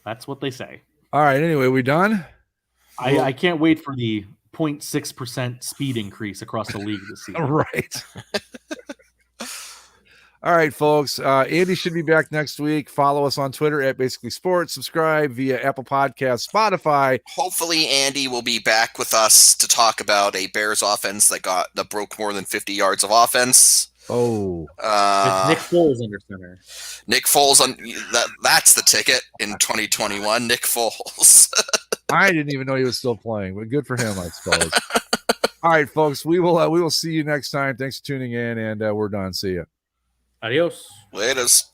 That's what they say. All right. Anyway, we done? I can't wait for the 0.6% speed increase across the league this season. Right. All right, folks. Andy should be back next week. Follow us on Twitter at Basically Sports. Subscribe via Apple Podcasts, Spotify. Hopefully, Andy will be back with us to talk about a Bears offense that broke more than 50 yards of offense. Oh, With Nick Foles under center. Nick Foles that's the ticket in 2021. Nick Foles. I didn't even know he was still playing, but good for him, I suppose. All right, folks. We will see you next time. Thanks for tuning in, and we're done. See you. Adios. Laters.